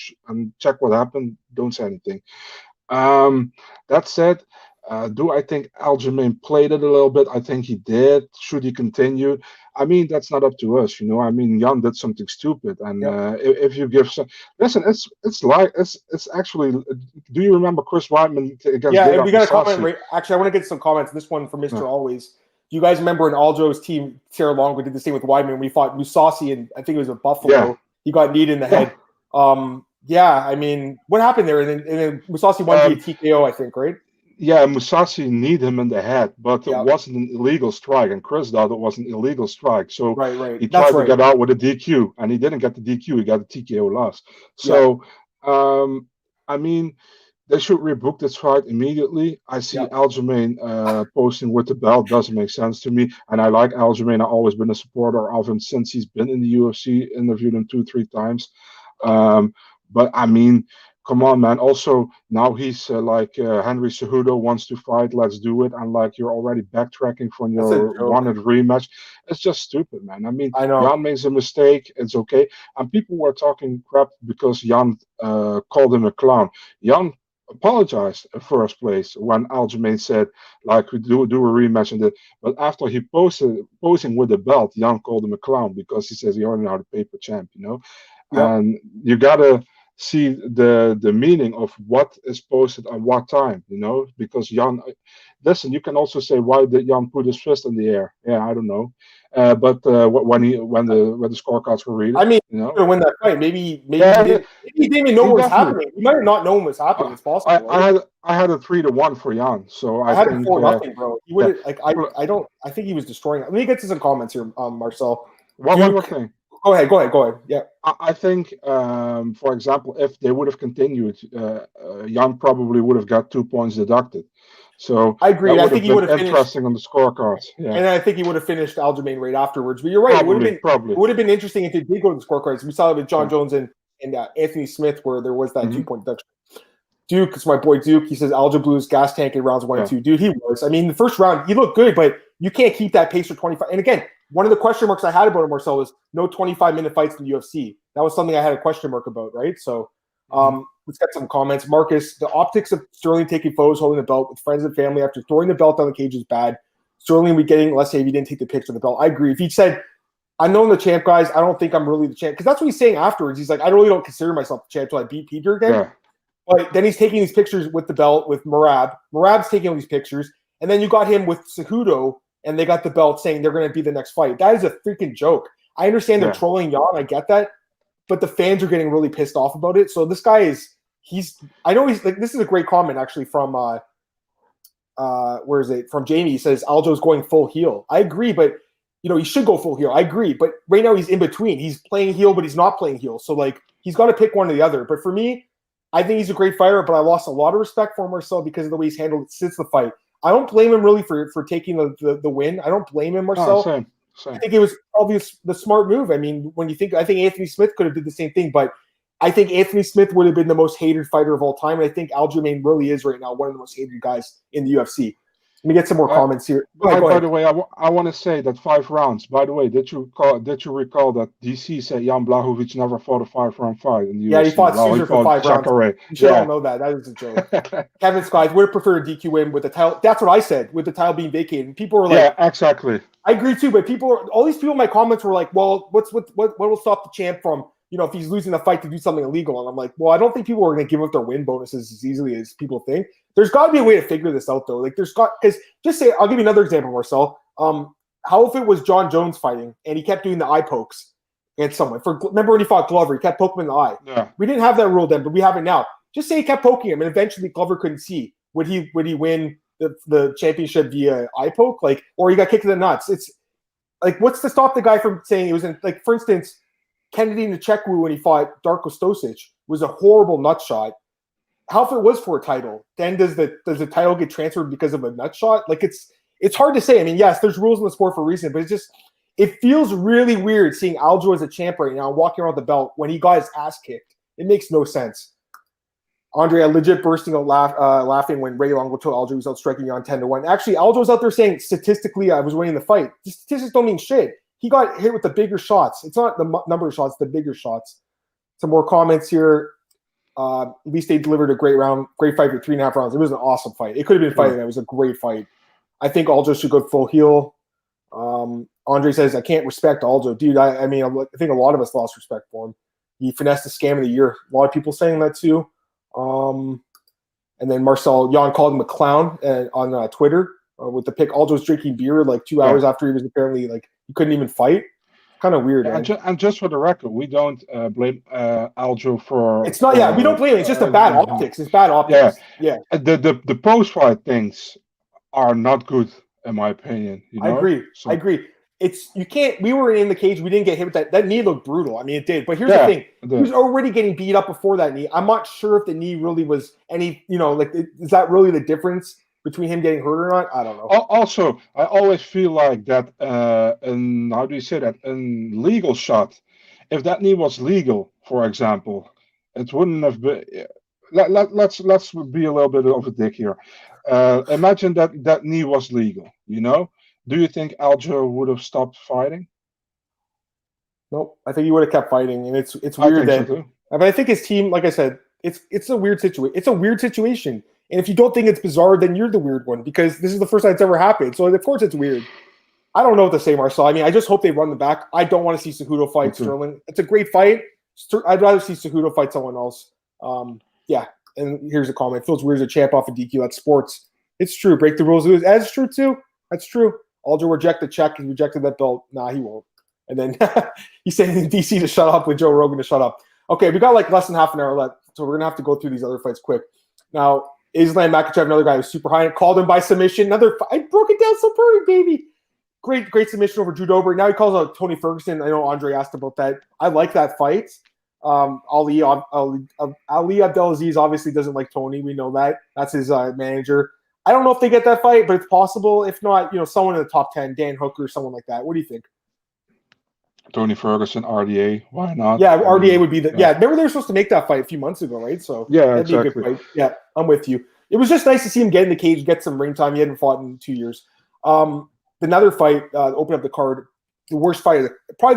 check what happened. Don't say anything. That said, do I think Aljamain played it a little bit? I think he did. Should he continue? I mean, that's not up to us, I mean, Jan did something stupid, and if you give some, listen, it's actually. Do you remember Chris Weidman against? Yeah, we got a comment. Right, actually, I want to get some comments. This one from Mr. Always. Do you guys remember when Aljo's team, Sarah Longo, did the same with Weidman? We fought Musasi, and I think it was a Buffalo. Yeah. He got kneed in the head. Yeah, I mean, what happened there? And then Musasi won via TKO, I think, right? Yeah, Musasi kneed him in the head, but it wasn't an illegal strike, and Chris thought it was an illegal strike. So he tried to get out with a DQ, and he didn't get the DQ. He got the TKO loss. So, I mean, they should rebook this fight immediately. I see Aljamain posting with the belt. Doesn't make sense to me. And I like Aljamain. I've always been a supporter of him since he's been in the UFC. Interviewed him 2-3 times. But I mean, come on, man. Also, now he's like Henry Cejudo wants to fight. Let's do it. And like you're already backtracking from your wanted rematch. It's just stupid, man. I mean, Jan makes a mistake. It's okay. And people were talking crap because Jan called him a clown. Jan apologized in first place when Aljamain said like we do a rematch and that. But after he posing with the belt, Jan called him a clown because he says he already know how to paper champ, and you gotta see the meaning of what is posted at what time, because Jan, listen, you can also say, why did Jan put his fist in the air? Yeah, I don't know. But when the scorecards were reading, I mean, win that fight. Maybe he didn't even know what was happening. He might have not known what was happening. It's possible. I had a 3-1 for Jan, so I had a 4-0, bro. He would I think he was destroying. Let me get to some comments here, Marcel. One more thing. Go ahead. Yeah. I think, for example, if they would have continued, Jan probably would have got 2 points deducted. So I agree. I think he would have interesting on the scorecards. Yeah. And I think he would have finished Aljamain right afterwards. But you're right. It would have been interesting if they did go to the scorecards. We saw it with John Jones and Anthony Smith, where there was that 2-point deduction. Duke, it's my boy Duke. He says Aljo blew his gas tank in rounds 1 and 2. Dude, he was. I mean, the first round, he looked good, but you can't keep that pace for 25. And again, one of the question marks I had about him, Marcel, was no 25-minute fights in the UFC. That was something I had a question mark about, right? So let's get some comments. Marcus, the optics of Sterling taking photos holding the belt with friends and family after throwing the belt on the cage is bad. Sterling would be getting, let's say, if he didn't take the picture of the belt. I agree. If he said, I know I'm the champ, guys, I don't think I'm really the champ. Because that's what he's saying afterwards. He's like, I really don't consider myself the champ until I beat Peter again. Yeah. But then he's taking these pictures with the belt with Merab. Merab's taking all these pictures. And then you got him with Cejudo, and they got the belt saying they're going to be the next fight. That is a freaking joke. I understand they're trolling Jan. I get that. But the fans are getting really pissed off about it. So this guy I know he's like, this is a great comment actually from, where is it? From Jamie. He says, Aljo's going full heel. I agree, but he should go full heel. I agree. But right now he's in between. He's playing heel, but he's not playing heel. So, like, he's got to pick one or the other. But for me, I think he's a great fighter, but I lost a lot of respect for Marcel because of the way he's handled it since the fight. I don't blame him really for taking the win. I don't blame him, Marcel. Same. I think it was obvious the smart move. I mean, I think Anthony Smith could have did the same thing, but I think Anthony Smith would have been the most hated fighter of all time. And I think Aljamain really is right now one of the most hated guys in the UFC. Let me get some more comments here. By the way, I want to say that 5 rounds. By the way, did you recall that DC said Jan Blachowicz never fought a 5-round fight in the UFC? Yeah, he fought Caesar for 5 rounds. You should all know that. That was a joke. Kevin Scott would have preferred a DQ win with the title. That's what I said, with the title being vacated. And people were like, yeah, exactly. I agree too, but all these people in my comments were like, well, what will stop the champ from, if he's losing the fight to do something illegal? And I'm like, well, I don't think people are going to give up their win bonuses as easily as people think. There's got to be a way to figure this out, though. Like, because I'll give you another example, Marcel. How if it was John Jones fighting and he kept doing the eye pokes against someone? Remember when he fought Glover? He kept poking him in the eye. Yeah. We didn't have that rule then, but we have it now. Just say he kept poking him, and eventually Glover couldn't see. Would he win the championship via eye poke? Like, or he got kicked in the nuts? It's like, what's to stop the guy from saying it was like, for instance, Kennedy Nchekwu when he fought Darko Stosic was a horrible nut shot. How if it was for a title, then does the title get transferred because of a nut shot? Like, it's hard to say. I mean, yes, there's rules in the sport for a reason, but it feels really weird seeing Aljo as a champ right now walking around the belt when he got his ass kicked. It makes no sense. Andre, legit bursting out laughing when Ray Longo told Aljo was out striking you on 10-1. Actually, Aljo's out there saying statistically I was winning the fight. The statistics don't mean shit. He got hit with the bigger shots. It's not the number of shots, the bigger shots. Some more comments here. At least they delivered a great fight for 3.5 rounds. It was an awesome fight. It could have been fighting. It was a great fight. I think Aljo should go full heel. Andre says, I can't respect Aljo. Dude, I mean, I think a lot of us lost respect for him. He finessed the scam of the year. A lot of people saying that too. And then Jan called him a clown on Twitter with the pick. Aljo's drinking beer like 2 hours after he was apparently like, he couldn't even fight. Kind of weird. And just for the record, we don't blame Aljo for. It's not. We don't blame it. It's just a bad optics. It's bad optics. Yeah. The post fight things are not good in my opinion. I agree. I agree. You can't. We were in the cage. We didn't get hit with that. That knee looked brutal. I mean, it did. But here's the thing. He was already getting beat up before that knee. I'm not sure if the knee really was any. Is that really the difference between him getting hurt or not? I don't know. Also, I always feel like that. How do you say that? A legal shot. If that knee was legal, for example, it wouldn't have been. Let's be a little bit of a dick here. Imagine that knee was legal. Do you think Aljo would have stopped fighting? Nope. I think he would have kept fighting, and it's weird that. So but I think his team, like I said, it's a weird situation. It's a weird situation. And if you don't think it's bizarre, then you're the weird one because this is the first time it's ever happened. So, of course, it's weird. I don't know what to say, Marcel. I mean, I just hope they run the back. I don't want to see Cejudo fight Sterling. It's a great fight. I'd rather see Cejudo fight someone else. Yeah. And here's a comment. It feels weird as a champ off of DQ. That's sports. It's true. Break the rules. That's true, too. That's true. Aljo reject the check. He rejected that belt. Nah, he won't. And then he's saying in DC to shut up with Joe Rogan to shut up. Okay, we got like less than half an hour left. So we're going to have to go through these other fights quick. Now, Islam Makhachev, another guy who's super high, called him by submission. I broke it down so perfect, baby. Great submission over Drew Dober. Now he calls out Tony Ferguson. I know Andre asked about that. I like that fight. Ali Abdelaziz obviously doesn't like Tony. We know that. That's his manager. I don't know if they get that fight, but it's possible. If not, someone in the top 10, Dan Hooker, someone like that. What do you think? Tony Ferguson, RDA. Why not? Yeah, RDA would be the. Yeah, remember they were supposed to make that fight a few months ago, right? So that'd be a good fight. Yeah, I'm with you. It was just nice to see him get in the cage, get some ring time. He hadn't fought in 2 years. Another fight opened up the card. Probably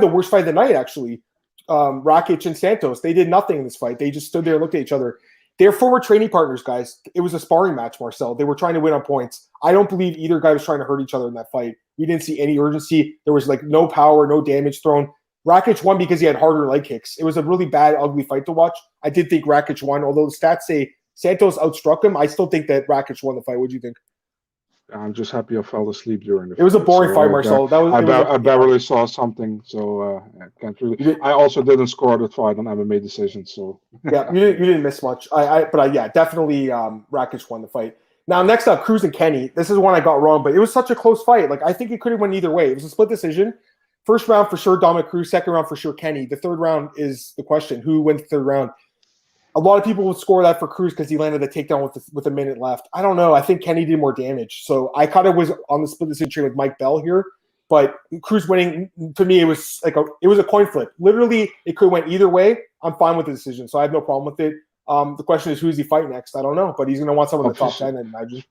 the worst fight of the night, actually. Rakic and Santos. They did nothing in this fight. They just stood there and looked at each other. They're former training partners, guys. It was a sparring match, Marcel. They were trying to win on points. I don't believe either guy was trying to hurt each other in that fight. We didn't see any urgency. There was no power, no damage thrown. Rakic won because he had harder leg kicks. It was a really bad, ugly fight to watch. I did think Rakic won, although the stats say Santos outstruck him. I still think that Rakic won the fight. What do you think? I'm just happy I fell asleep during the fight. It was a boring fight, Marcel. I barely saw something, so I can't really. I also didn't score that fight on MMA decisions, so. Yeah, you didn't miss much. But definitely Rakic won the fight. Now, next up, Cruz and Kenney. This is one I got wrong, but it was such a close fight. Like, I think it could have went either way. It was a split decision. First round for sure, Dominick Cruz. Second round for sure, Kenney. The third round is the question. Who wins the third round? A lot of people would score that for Cruz because he landed a takedown with a minute left. I don't know. I think Kenney did more damage. So I kind of was on the split decision train with Mike Bell here. But Cruz winning, to me, it was a coin flip. Literally, it could have went either way. I'm fine with the decision, so I have no problem with it. The question is, who does he fight next? I don't know, but he's going to want someone in the top 10, I imagine.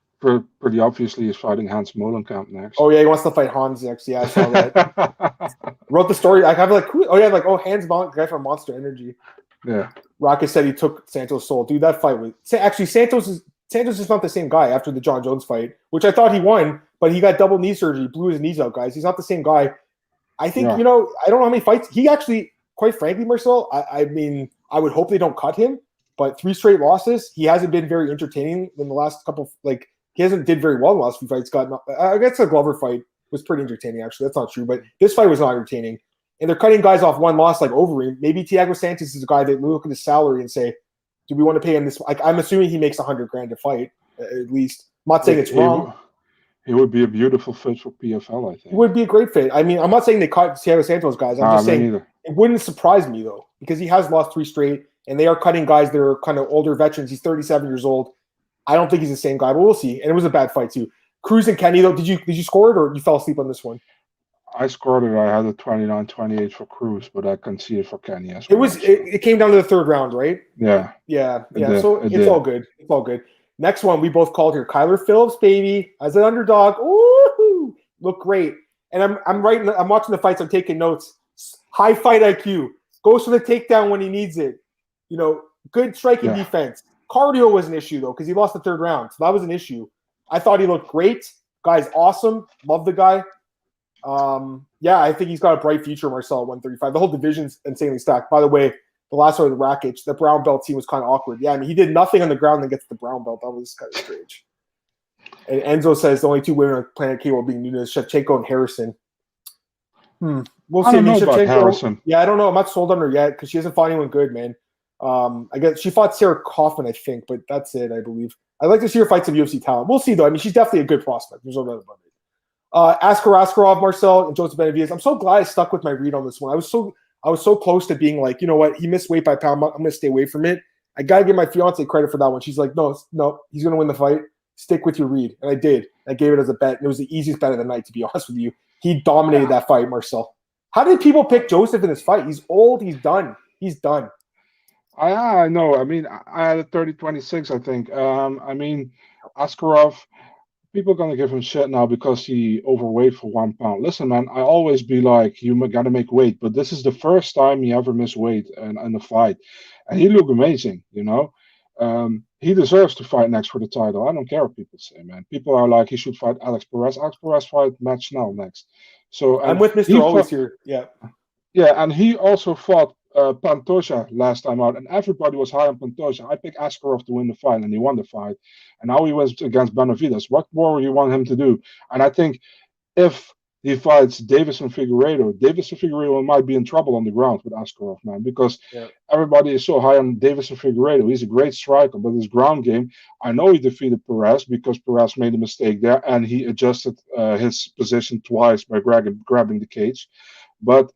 Pretty obviously, he's fighting Hans Molenkamp next. Oh, yeah, he wants to fight Hans next. Yeah, I saw that. Wrote the story. I have Hans Molenkamp, guy from Monster Energy. Yeah. Rocket said he took Santos' soul. Dude, that fight was – actually, Santos is not the same guy after the John Jones fight, which I thought he won, but he got double knee surgery, blew his knees out, guys. He's not the same guy. I think, I don't know how many fights – he actually, quite frankly, Marcel, I mean, I would hope they don't cut him, but 3 straight losses, he hasn't been very entertaining in the last couple – like, he hasn't did very well in the last few fights. I guess the Glover fight was pretty entertaining, actually. That's not true, but this fight was not entertaining. And they're cutting guys off one loss like Overeem. Maybe Thiago Santos is a guy that look at his salary and say, do we want to pay him this? Like, I'm assuming he makes $100,000 to fight, at least. I'm not saying it's wrong. He would be a beautiful fit for PFL, I think. He would be a great fit. I mean, I'm not saying they cut Thiago Santos guys. I'm just saying it wouldn't surprise me, though, because he has lost 3 straight, and they are cutting guys that are kind of older veterans. He's 37 years old. I don't think he's the same guy, but we'll see. And it was a bad fight, too. Cruz and Kenney, though, did you score it, or you fell asleep on this one? I scored it. I had a 29-28 for Cruz, but I can see it for Kenney as well. It came down to the third round, right? Yeah. So it's all good. It's all good. Next one we both called here. Kyler Phillips, baby, as an underdog. Ooh, look great. And I'm watching the fights. I'm taking notes. High fight IQ. Goes for the takedown when he needs it. Good striking defense. Cardio was an issue though because he lost the third round, so that was an issue. I thought he looked great. Guy's awesome. Love the guy. I think he's got a bright future, Marcel, at 135. The whole division's insanely stacked. By the way, the last one of the Rakic, the brown belt team was kind of awkward. Yeah, I mean, he did nothing on the ground and gets the brown belt. That was kind of strange. And Enzo says the only 2 women on Planet K will be Nunes, Shevchenko, and Harrison. We'll see. I don't know about Harrison. Yeah, I don't know. I'm not sold on her yet because she hasn't fought anyone good, man. I guess she fought Sarah Kaufman, I think, but that's it, I believe. I'd like to see her fight some UFC talent. We'll see, though. I mean, she's definitely a good prospect. There's no doubt about it. Askarov, Marcel, and Joseph Benavidez. I'm so glad I stuck with my read on this one. I was so close to being like, you know what? He missed weight by pound. I'm going to stay away from it. I got to give my fiance credit for that one. She's like, no, he's going to win the fight. Stick with your read. And I did. I gave it as a bet. And it was the easiest bet of the night, to be honest with you. He dominated that fight, Marcel. How did people pick Joseph in this fight? He's old. He's done. I know. I mean, I had a 30-26, I think. Askarov, people are going to give him shit now because he overweight for 1 pound. Listen, man, I always be like, you got to make weight. But this is the first time he ever missed weight in the fight. And he looked amazing, He deserves to fight next for the title. I don't care what people say, man. People are like, he should fight Alex Perez. Alex Perez fight Matt Schnell next. So I'm with Mr. Always here. Yeah. Yeah, and he also fought Pantoja last time out, and everybody was high on Pantoja. I picked Askarov to win the fight, and he won the fight. And now he was against Benavidez. What more you want him to do? And I think if he fights Davison Figueiredo might be in trouble on the ground with Askarov, man, because everybody is so high on Davison Figueiredo. He's a great striker, but his ground game, I know he defeated Perez because Perez made a mistake there, and he adjusted his position twice by grabbing the cage. But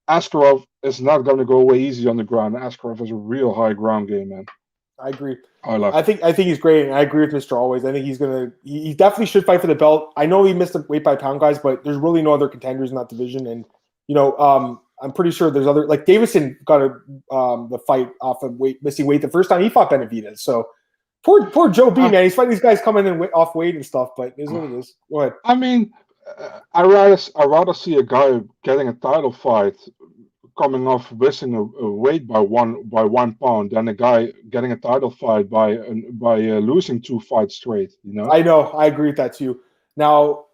Askarov is not going to go away easy on the ground. Askarov has a real high ground game, man. I agree. I think he's great, and I agree with Mr. Always. I think he definitely should fight for the belt. I know he missed the weight by pound guys, but there's really no other contenders in that division. And I'm pretty sure there's other, like Davison got the fight off of missing weight the first time he fought Benavidez. So poor Joe B, man. He's fighting these guys coming in off weight and stuff, but it is what it is. Go ahead. I mean, I rather see a guy getting a title fight coming off missing a weight by one pound than a guy getting a title fight by losing 2 fights straight. I know. I agree with that too. Now,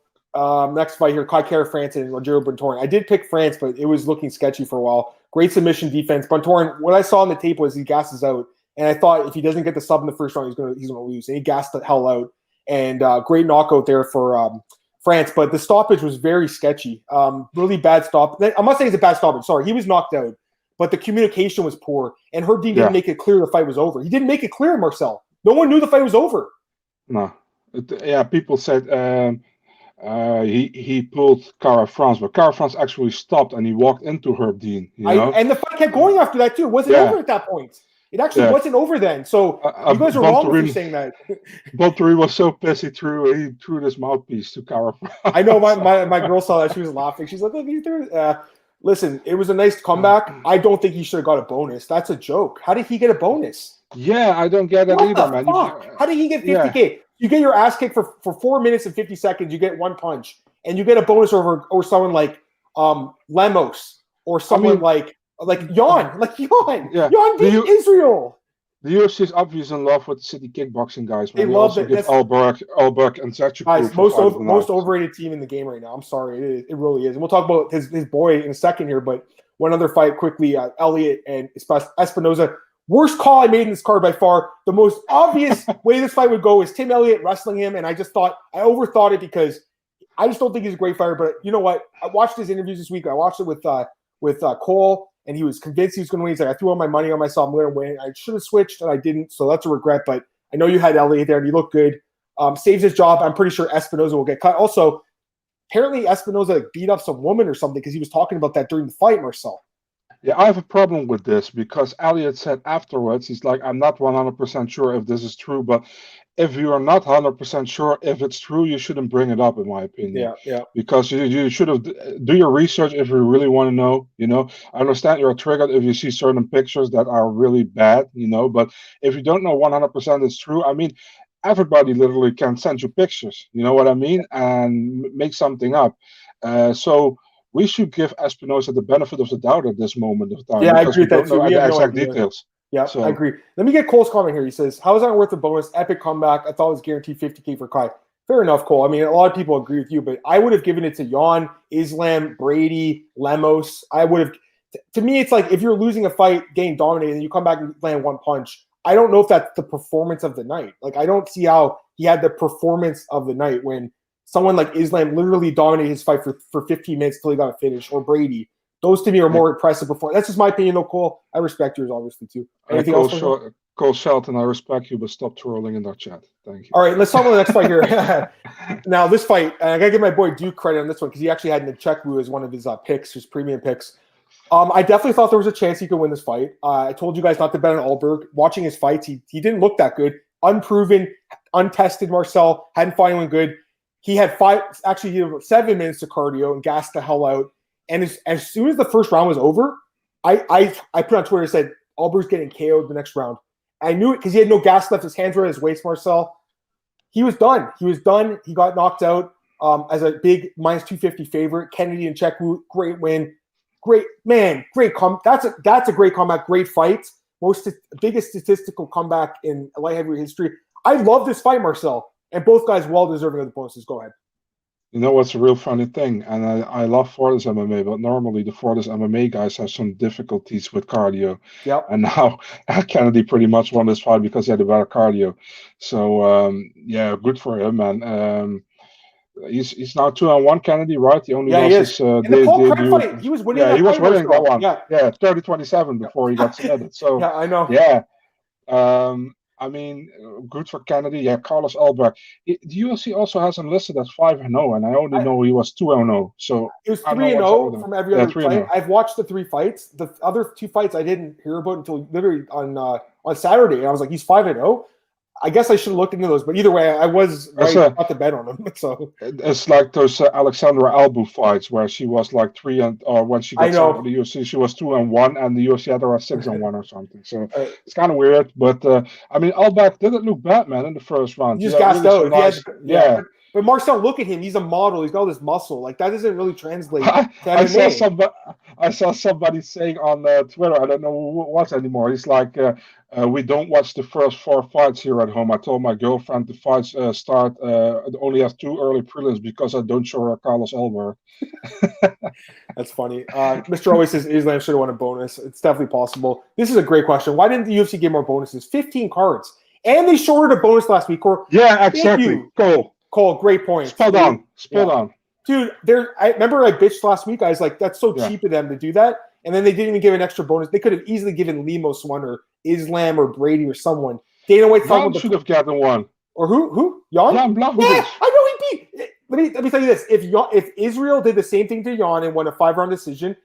next fight here, Kai Kara France and Rogerio Bontorin. I did pick France, but it was looking sketchy for a while. Great submission defense. Bontorin, what I saw on the tape was he gasses out, and I thought if he doesn't get the sub in the first round, he's gonna lose. And he gassed the hell out. And great knockout there for France, but the stoppage was very sketchy. Really bad stop. I'm not saying it's a bad stoppage. Sorry, he was knocked out, but the communication was poor. And Herb Dean didn't make it clear the fight was over. He didn't make it clear, Marcel. No one knew the fight was over. No, Yeah, people said he pulled Cara France, but Cara France actually stopped and he walked into Herb Dean. And the fight kept going after that too. It wasn't over at that point. It actually wasn't over then. So you guys are wrong if you're saying that. Bontory was so pissed he threw this mouthpiece to Cara France. I know my girl saw that. She was laughing. She's like, "Look, he threw it." Listen, it was a nice comeback. I don't think he should have got a bonus. That's a joke. How did he get a bonus? Yeah, I don't get it either, man. How did he get 50K? Yeah. You get your ass kicked for 4 minutes and 50 seconds. You get one punch, and you get a bonus over someone like Lemos or someone like Jan. Yeah. Jan beat Israel. The UFC is obviously in love with the city kickboxing guys. They love it. Alberg and Zetchuk. Guys, most overrated team in the game right now. I'm sorry, it really is. And we'll talk about his boy in a second here. But one other fight quickly: Elliott and Espinoza. Worst call I made in this card by far. The most obvious way this fight would go is Tim Elliott wrestling him, and I overthought it because I just don't think he's a great fighter. But you know what? I watched his interviews this week. I watched it with Cole, and he was convinced he was going to win. He's like, I threw all my money on myself. I'm going to win. I should have switched, and I didn't. So that's a regret. But I know you had Elliott there, and he looked good. Saves his job. I'm pretty sure Espinoza will get cut. Also, apparently Espinoza beat up some woman or something because he was talking about that during the fight, Marcel. Yeah, I have a problem with this because Elliott said afterwards, he's like, I'm not 100% sure if this is true, but if you are not 100% sure if it's true, you shouldn't bring it up, in my opinion. Yeah. Because you should have do your research if you really want to know. I understand you're triggered if you see certain pictures that are really bad. But if you don't know 100% it's true, I mean, everybody literally can send you pictures. You know what I mean, and make something up. So we should give Espinoza the benefit of the doubt at this moment of time. Yeah, I agree with that too. We have no exact details. Yeah, so I agree. Let me get Cole's comment here. He says, how is that worth a bonus? Epic comeback. I thought it was guaranteed 50K for Kai. Fair enough, Cole. I mean, a lot of people agree with you, but I would have given it to Jan, Islam, Brady, Lemos. I would have. To me, it's like if you're losing a fight, getting dominated, and you come back and land one punch. I don't know if that's the performance of the night. Like, I don't see how he had the performance of the night when someone like Islam literally dominated his fight for 15 minutes until he got a finish, or Brady. Those to me are more impressive performance. That's just my opinion, though, Cole. I respect yours, obviously, too. Anything else? Cole Shelton, I respect you, but stop trolling in that chat. Thank you. All right, let's talk about the next fight here. Now, this fight, I got to give my boy Duke credit on this one because he actually had Nchekwu as one of his picks, his premium picks. I definitely thought there was a chance he could win this fight. I told you guys not to bet on Alberg. Watching his fights, he didn't look that good. Unproven, untested Marcel, hadn't fought anyone good. He had 7 minutes of cardio and gassed the hell out. And as soon as the first round was over, I put on Twitter and said, Alberg's getting KO'd the next round. I knew it because he had no gas left. His hands were at his waist, Marcel. He was done. He got knocked out as a big minus 250 favorite. Kennedy and Nchekwu, great win. Great That's a great comeback. Great fight. Biggest statistical comeback in light heavyweight history. I love this fight, Marcel. And both guys well deserving of the bonuses. Go ahead. You know what's a real funny thing? And I love Fortis MMA, but normally the Fortis MMA guys have some difficulties with cardio. Yep. And now Kennedy pretty much won this fight because he had a better cardio. So, good for him, man. He's now 2-1, Kennedy, right? He only lost his fight. He was winning. Yeah, he was winning that one. Yeah, 30-27 before he got submitted. So yeah, I know. Yeah. I mean, good for Kennedy. Yeah, Carlos Alberg. The UFC also has him listed as 5-0, and I only know he was 2-0. So it was 3-0 from every other fight. I've watched the 3 fights. The other 2 fights I didn't hear about until literally on Saturday, and I was like, he's 5-0. I guess I should have looked into those, but either way, I was right not to bet on him. So it's like those Alexandra Albu fights where she was like 3 and when she got out of the UFC, she was 2-1, and the UFC had her 6-1 or something. So it's kind of weird, but I mean, Alberg didn't look bad, man, in the first round. He just gassed out. Nice, But Marcel, look at him. He's a model. He's got all this muscle. Like, that doesn't really translate to MMA. I saw somebody saying on Twitter, I don't know who it was anymore. He's like, we don't watch the first 4 fights here at home. I told my girlfriend the fights start only have 2 early prelims because I don't show her Carlos Alberg. That's funny. Mr. Always says Islam should have won a bonus. It's definitely possible. This is a great question. Why didn't the UFC give more bonuses? 15 cards. And they shorted a bonus last week. Yeah, exactly. Cole, great point. Spot on. Dude, I remember I bitched last week. I was like, that's so cheap of them to do that. And then they didn't even give an extra bonus. They could have easily given Lemos one or Islam or Brady or someone. Dana White should have gotten one. Or who? Jan? Jan Blachowicz. Yeah, I know he beat. Let me tell you this: if Israel did the same thing to Jan and won a 5-round decision,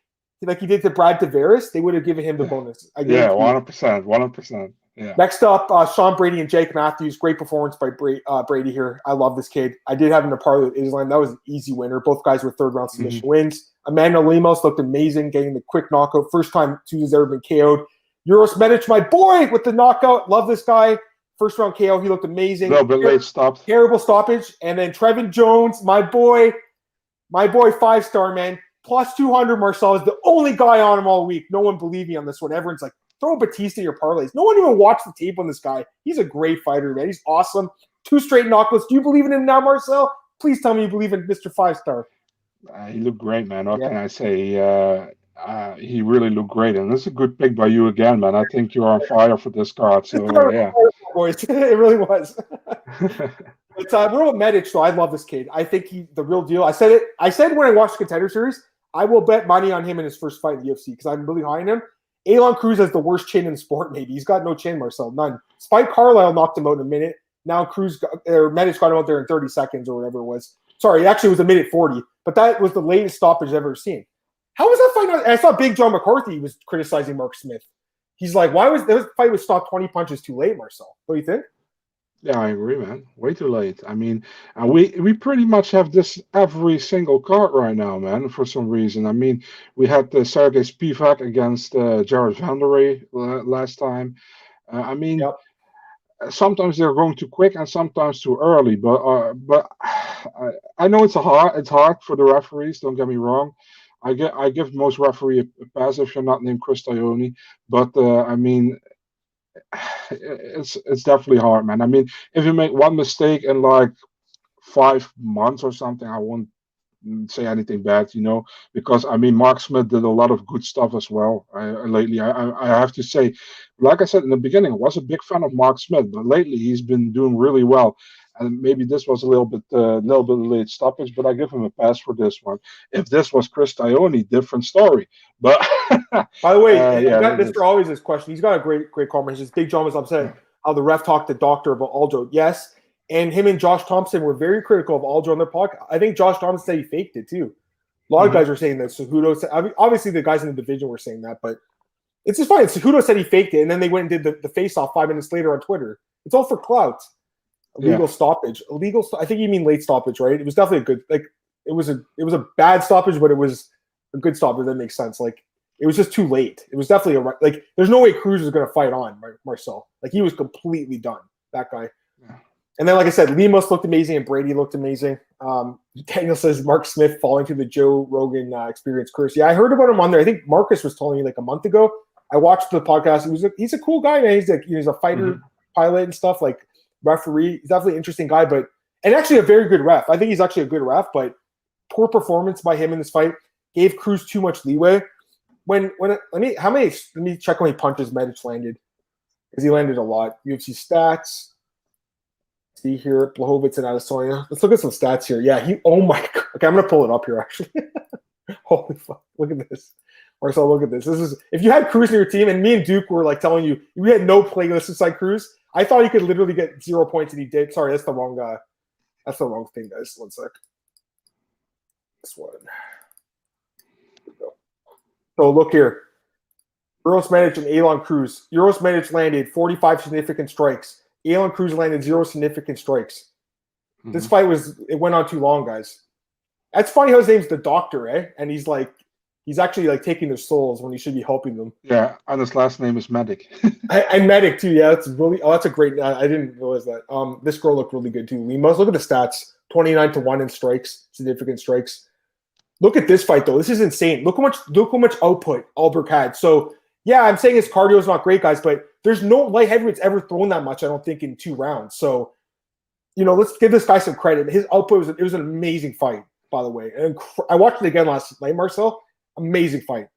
like he did to Brad Tavares, they would have given him the bonus. Yeah, 100%. Yeah. Next up, Sean Brady and Jake Matthews. Great performance by Brady here. I love this kid. I did have him in a parlay with Islam. That was an easy winner. Both guys were 3rd-round submission wins. Amanda Lemos looked amazing, getting the quick knockout. First time Tuesday's ever been KO'd. Uros Medic, my boy, with the knockout. Love this guy. 1st-round KO. He looked amazing. A little bit late stopped. Terrible stoppage. And then Trevin Jones, my boy, 5-star, man. Plus 200 Marcel is the only guy on him all week. No one believed me on this one. Everyone's like, throw Batista in your parlays. No one even watched the tape on this guy. He's a great fighter, man. He's awesome. 2 straight knockouts. Do you believe in him now, Marcel? Please tell me you believe in Mr. 5-star. He looked great, man. What can I say? He really looked great. And this is a good pick by you again, man. I think you're on fire for this card. So, yeah. Boys. It really was. But we're with Medic, so I love this kid. I think he's the real deal. I said when I watched the Contender Series, I will bet money on him in his first fight in the UFC because I'm really high on him. Elon Cruz has the worst chin in the sport, maybe. He's got no chin, Marcel. None. Spike Carlisle knocked him out in a minute. Now Medic's got him out there in 30 seconds or whatever it was. Sorry, actually it was a minute 40. But that was the latest stoppage I've ever seen. How was that fight? I saw Big John McCarthy was criticizing Mark Smith. He's like, why was this fight was stopped 20 punches too late, Marcel? What do you think? Yeah, I agree, man. Way too late. I mean, we pretty much have this every single card right now, man, for some reason. I mean, we had Sergey Spivak against Jared Vanderay last time. I mean, sometimes they're going too quick and sometimes too early. But I know it's hard for the referees. Don't get me wrong. I give most referee a pass if you're not named Chris Taioni. But I mean, it's definitely hard, man. I mean, if you make one mistake in like 5 months or something, I won't say anything bad, because I mean, Mark Smith did a lot of good stuff as well lately. I have to say, like I said in the beginning, I was a big fan of Mark Smith, but lately he's been doing really well. And maybe this was a little bit late stoppage, but I give him a pass for this one. If this was Chris Taioni, different story. But by the way, Mr. Always this question. He's got a great comment. His Big John was upset how the ref talked to Doctor about Aljo. Yes, and him and Josh Thompson were very critical of Aljo on their podcast. I think Josh Thompson said he faked it too. A lot of guys were saying that. Cejudo said, I mean, obviously the guys in the division were saying that, but it's just fine. Cejudo said he faked it, and then they went and did the face-off 5 minutes later on Twitter. It's all for clout. Illegal stoppage. I think you mean late stoppage, right? It was definitely a good, it was a bad stoppage, but it was a good stoppage. That makes sense. Like, it was just too late. It was definitely there's no way Cruz was going to fight on Marcel. Like, he was completely done, that guy. Yeah. And then, like I said, Lemos looked amazing and Brady looked amazing. Daniel says Mark Smith falling to the Joe Rogan experience curse. Yeah, I heard about him on there. I think Marcus was telling me like a month ago. I watched the podcast. He's a cool guy, man. He's a fighter, pilot and stuff, like referee. He's definitely an interesting guy, and actually a very good ref. I think he's actually a good ref, but poor performance by him in this fight gave Cruz too much leeway. Let me check how many punches Medic landed, because he landed a lot. UFC stats. See here, Blachowicz and Adesanya. Let's look at some stats here. Yeah, oh my God. Okay, I'm gonna pull it up here actually. Holy fuck! Look at this, Marcel. Look at this. This is if you had Cruz in your team, and me and Duke were like telling you we had no playlist inside Cruz. I thought he could literally get 0 points, and he did. Sorry, that's the wrong guy. That's the wrong thing, guys. One sec. This one. Here we go. So look here. Uros Medic and Elon Cruz. Uros Medic landed 45 significant strikes. Elon Cruz landed 0 significant strikes. This fight went on too long, guys. That's funny how his name's the Doctor, eh? And he's actually like taking their souls when he should be helping them. Yeah, and his last name is Medic. and Medic too. Yeah, that's a great. I didn't realize that. This girl looked really good too. Lemos, look at the stats: 29-1 in strikes, significant strikes. Look at this fight though. This is insane. Look how much output Alberg had. So yeah, I'm saying his cardio is not great, guys, but there's no light heavyweights ever thrown that much. I don't think in 2 rounds. So let's give this guy some credit. His output was an amazing fight, by the way. And I watched it again last night, Marcel. Amazing fight.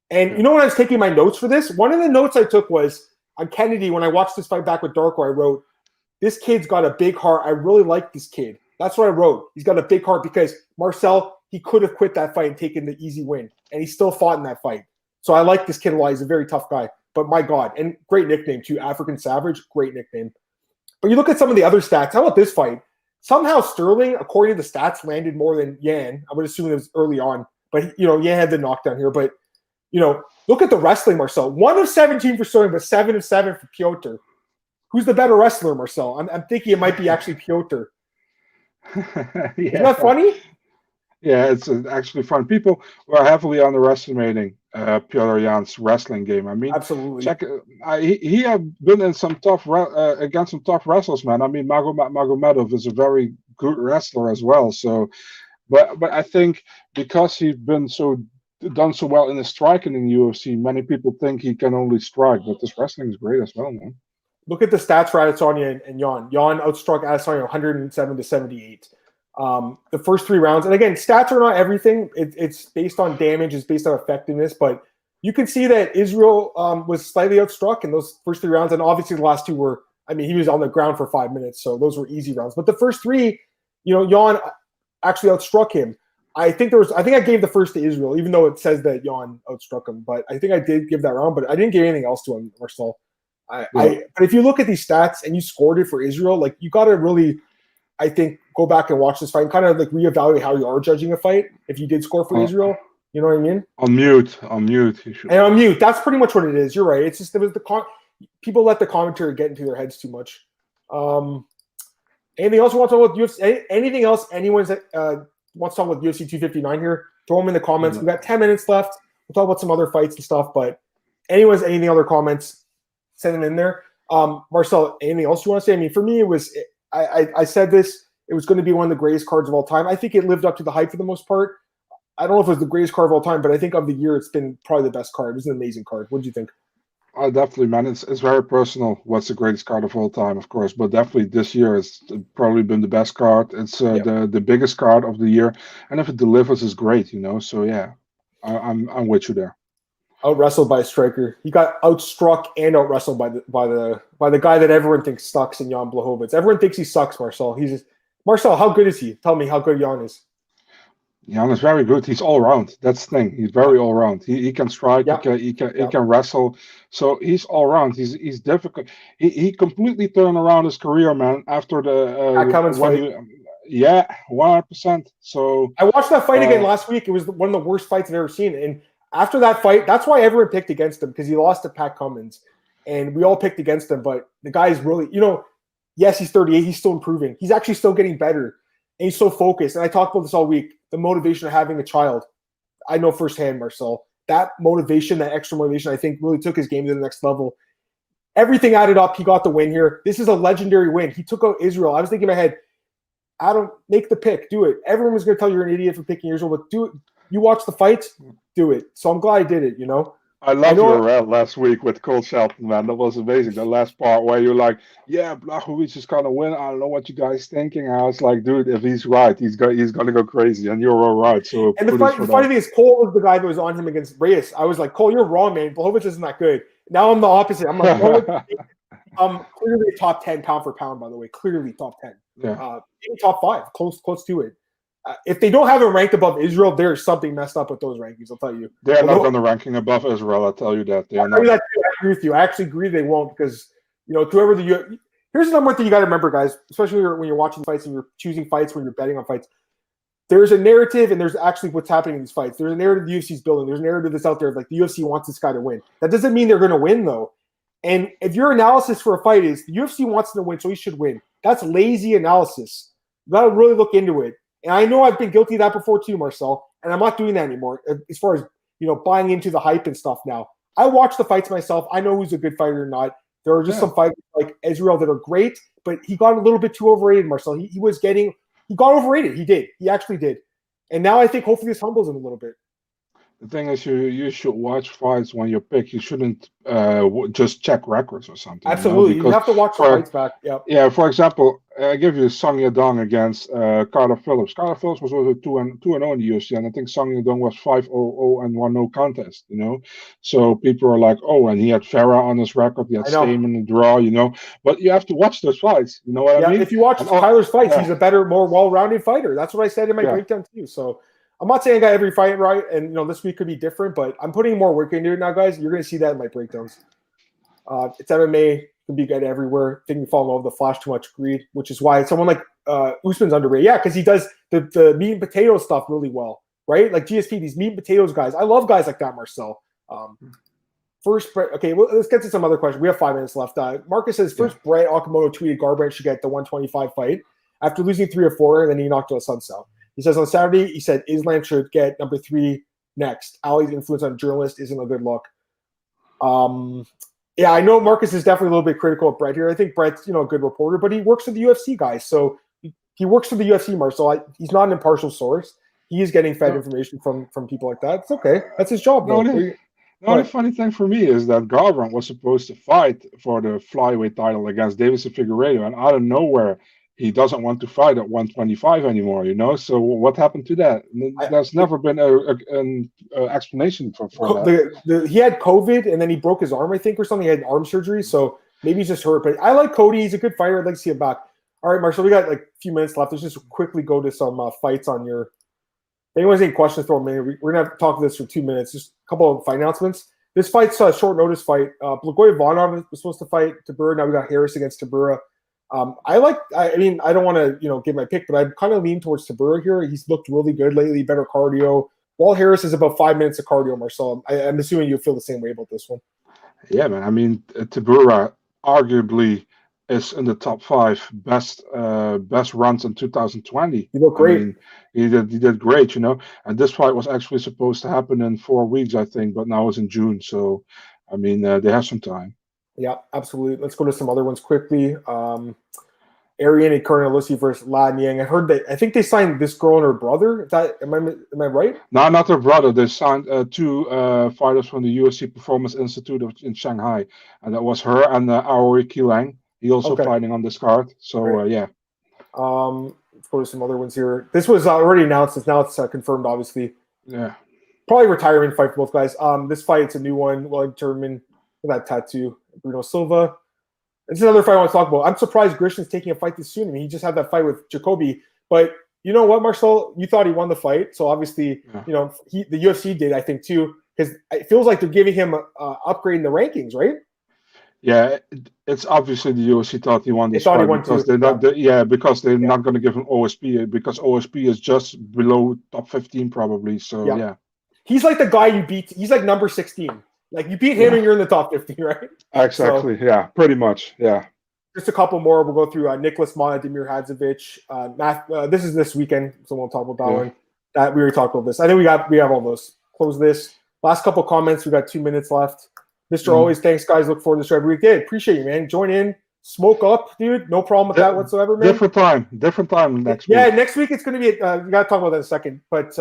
And when I was taking my notes for this, one of the notes I took was on Kennedy. When I watched this fight back with Darko, I wrote, this kid's got a big heart. I really like this kid. That's what I wrote. He's got a big heart because Marcel, he could have quit that fight and taken the easy win. And he still fought in that fight. So I like this kid a lot. He's a very tough guy. But my God. And great nickname too. African Savage. Great nickname. But you look at some of the other stats. How about this fight? Somehow Sterling, according to the stats, landed more than Yan. I would assume it was early on. But, Yan had the knockdown here. But, look at the wrestling, Marcel. 1 of 17 for Sterling, but 7 of 7 for Petr. Who's the better wrestler, Marcel? I'm thinking it might be actually Petr. Isn't that funny? Yeah, it's actually fun. People were heavily underestimating Petr Yan's wrestling game. I mean, absolutely. He had been in some against some tough wrestlers, man. I mean, Magomedov is a very good wrestler as well. So, but I think because he's been done so well in the striking in the UFC, many people think he can only strike, but this wrestling is great as well, man. Look at the stats for Adesanya and Yan. Yan outstruck Adesanya 107-78. The first 3 rounds, and again, stats are not everything. It's based on damage, it's based on effectiveness, but you can see that Israel was slightly outstruck in those first 3 rounds, and obviously the last 2 were, he was on the ground for 5 minutes, so those were easy rounds. But the first 3, Yan actually outstruck him. I think I gave the first to Israel, even though it says that Yan outstruck him, but I think I did give that round, but I didn't give anything else to him, Marcel. But if you look at these stats and you scored it for Israel, like, you got to really, I think, go back and watch this fight and kind of like reevaluate how you are judging a fight if you did score for Israel. You know what I mean? On mute. And on mute. That's pretty much what it is. You're right. It's just people let the commentary get into their heads too much. Anything else you want to talk about UFC? Anything else anyone wants to talk about UFC 259 here? Throw them in the comments. We've got 10 minutes left. We'll talk about some other fights and stuff. But anything other comments, send them in there. Marcel, anything else you want to say? I mean, for me, it was I said this. It was going to be one of the greatest cards of all time. I think it lived up to the hype for the most part. I don't know if it was the greatest card of all time, but I think of the year, it's been probably the best card. It was an amazing card. What did you think? Definitely, man. It's very personal. What's the greatest card of all time, of course, but definitely this year it's probably been the best card. It's the biggest card of the year, and if it delivers, it's great. So yeah, I'm with you there. Out wrestled by a striker. He got outstruck and out wrestled by the guy that everyone thinks sucks in Jan Blachowicz. Everyone thinks he sucks, Marcel. Marcel, how good is he? Tell me how good Jan is. Jan is very good. He's all round. That's the thing. He's very all round. He can strike. Yeah. He can wrestle. So he's all round. He's difficult. He completely turned around his career, man. After the Cummins fight. 100%. So I watched that fight again last week. It was one of the worst fights I've ever seen. And after that fight, that's why everyone picked against him, because he lost to Pat Cummins, and we all picked against him. But the guy is really, yes, he's 38. He's still improving. He's actually still getting better, and he's so focused. And I talked about this all week. The motivation of having a child, I know firsthand, Marcel. That motivation, that extra motivation, I think really took his game to the next level. Everything added up. He got the win here. This is a legendary win. He took out Israel. I was thinking in my head, Adam, make the pick. Do it. Everyone was going to tell you you're an idiot for picking Israel, but do it. You watch the fights, do it. So I'm glad I did it, I loved your rant last week with Cole Shelton, man. That was amazing. The last part where you're like, yeah, Blachowicz is going to win. I don't know what you guys thinking. I was like, dude, if he's right, he's going to go crazy. And you're all right. So and the funny thing is, Cole was the guy that was on him against Reyes. I was like, Cole, you're wrong, man. Blachowicz isn't that good. Now I'm the opposite. I'm like, clearly top 10 pound for pound, by the way. Clearly top 10. Yeah. Even top 5. Close to it. If they don't have him ranked above Israel, there's something messed up with those rankings, I'll tell you. They're not going to ranking above Israel, I'll tell you that. I agree with you. I actually agree they won't, because, here's the number one thing you got to remember, guys, especially when you're watching fights and you're choosing fights, when you're betting on fights. There's a narrative, and there's actually what's happening in these fights. There's a narrative the UFC's building. There's a narrative that's out there of, like, the UFC wants this guy to win. That doesn't mean they're going to win, though. And if your analysis for a fight is the UFC wants him to win, so he should win, that's lazy analysis. You got to really look into it. And I know I've been guilty of that before too, Marcel, and I'm not doing that anymore as far as, buying into the hype and stuff now. I watch the fights myself. I know who's a good fighter or not. There are just some fighters like Israel that are great, but he got a little bit too overrated, Marcel. He got overrated. He did. He actually did. And now I think hopefully this humbles him a little bit. The thing is, you should watch fights when you pick. You shouldn't just check records or something. Absolutely, you have to watch the fights back. Yep. Yeah. For example, I give you Song Yadong against Carter Phillips. Carter Phillips was 2-0 in the UFC, and I think Song Yadong was 5-0 and 1-0 contest. So people are like, oh, and he had Farah on his record. He had Stamen in the draw. But you have to watch those fights. You know what I mean? If you watch Tyler's fights, he's a better, more well-rounded fighter. That's what I said in my breakdown too. So. I'm not saying I got every fight right, and this week could be different, but I'm putting more work into it now, guys. You're going to see that in my breakdowns. It's MMA. can be good everywhere. Think we fall in love with the flash too much. Agreed. Which is why someone like Usman's underrated. Yeah, because he does the meat and potato stuff really well, right? Like GSP, these meat and potatoes guys. I love guys like that, Marcel. First, okay, well, let's get to some other questions. We have 5 minutes left. Marcus says, first, Brett Okamoto tweeted Garbrandt should get the 125 fight after losing 3 or 4, and then he knocked out Suns out. He says on Saturday, he said Islam should get number 3 next. Ali's influence on journalists isn't a good look. Yeah, I know Marcus is definitely a little bit critical of Brett here. I think Brett's, a good reporter, but he works for the UFC, guys. So he works for the UFC, Marcel. He's not an impartial source. He is getting fed information from people like that. It's okay. That's his job, though. The only funny thing for me is that Garbrandt was supposed to fight for the flyweight title against Deiveson Figueiredo, and out of nowhere, he doesn't want to fight at 125 anymore. So what happened to that? There's never been an explanation for that. He had COVID, and then he broke his arm, I think, or something. He had arm surgery, so maybe he's just hurt. But I like Cody. He's a good fighter. I'd like to see him back. All right, Marshall, we got like a few minutes left. Let's just quickly go to some fights on your. If anyone's any questions, throw them in. We're going to have to talk this for 2 minutes. Just a couple of fight announcements. This fight's a short notice fight. Blagoy Ivanov was supposed to fight Tabura. Now we got Harris against Tabura. I don't want to, give my pick, but I'm kind of leaning towards Tabura here. He's looked really good lately, better cardio. Walt Harris is about 5 minutes of cardio, Marcel. I'm assuming you feel the same way about this one. Yeah, man. I mean, Tabura arguably is in the top 5 best runs in 2020. He looked great. He did great, And this fight was actually supposed to happen in 4 weeks, I think, but now it's in June. So, they have some time. Yeah, absolutely. Let's go to some other ones quickly. Ariane Carnelossi versus Lan Yang. I think they signed this girl and her brother. Am I right? No, not her brother. They signed 2 fighters from the UFC Performance Institute in Shanghai, and that was her and Aoi Kilang. He also fighting on this card. So yeah. Let's go to some other ones here. This was already announced. Now it's confirmed, obviously. Yeah. Probably retirement fight for both guys. This fight, it's a new one. Well determined. That tattoo. Bruno Silva. This is another fight I want to talk about. I'm surprised Grisham's taking a fight this soon. He just had that fight with Jacoby. But you know what, Marcel? You thought he won the the UFC did, I think, too, because it feels like they're giving him upgrade in the rankings, right? Yeah, it's obviously the UFC thought he won this fight because they're not going to give him OSP because OSP is just below top 15 probably. So yeah. He's like the guy you beat. He's like number 16. Like you beat him and you're in the top 50, right? Exactly. So, yeah, pretty much. Yeah. Just a couple more. We'll go through Nicholas Mata, Demir Hadzovic. This is this weekend, so we'll talk about that one. That we already talked about this. I think we have all those. Close this. Last couple comments. We got 2 minutes left. Mr. Always, thanks, guys. Look forward to the show every week. Hey, appreciate you, man. Join in. Smoke up, dude. No problem with that whatsoever, man. Different time next week. Yeah, next week it's going to be. We got to talk about that in a second. But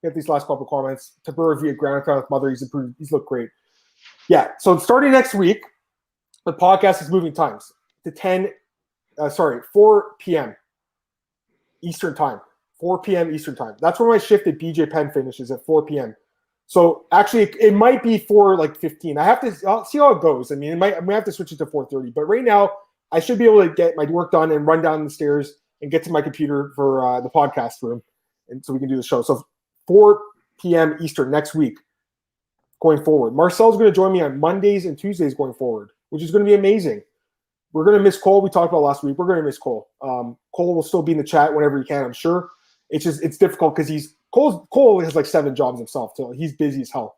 get these last couple comments. Tabura via ground with mother. He's improved. He's looked great. Yeah. So starting next week, the podcast is moving times to 4 p.m. Eastern time. 4 p.m. Eastern time. That's when my shift at BJ Penn finishes at 4 p.m. So actually, it might be 4:15. I'll see how it goes. I might have to switch it to 4:30. But right now, I should be able to get my work done and run down the stairs and get to my computer for the podcast room, and so we can do the show. So 4 p.m. Eastern next week, going forward. Marcel's going to join me on Mondays and Tuesdays going forward, which is going to be amazing. We're going to miss Cole. We talked about last week. We're going to miss Cole. Cole will still be in the chat whenever he can, I'm sure. It's difficult because Cole has like 7 jobs himself, so he's busy as hell.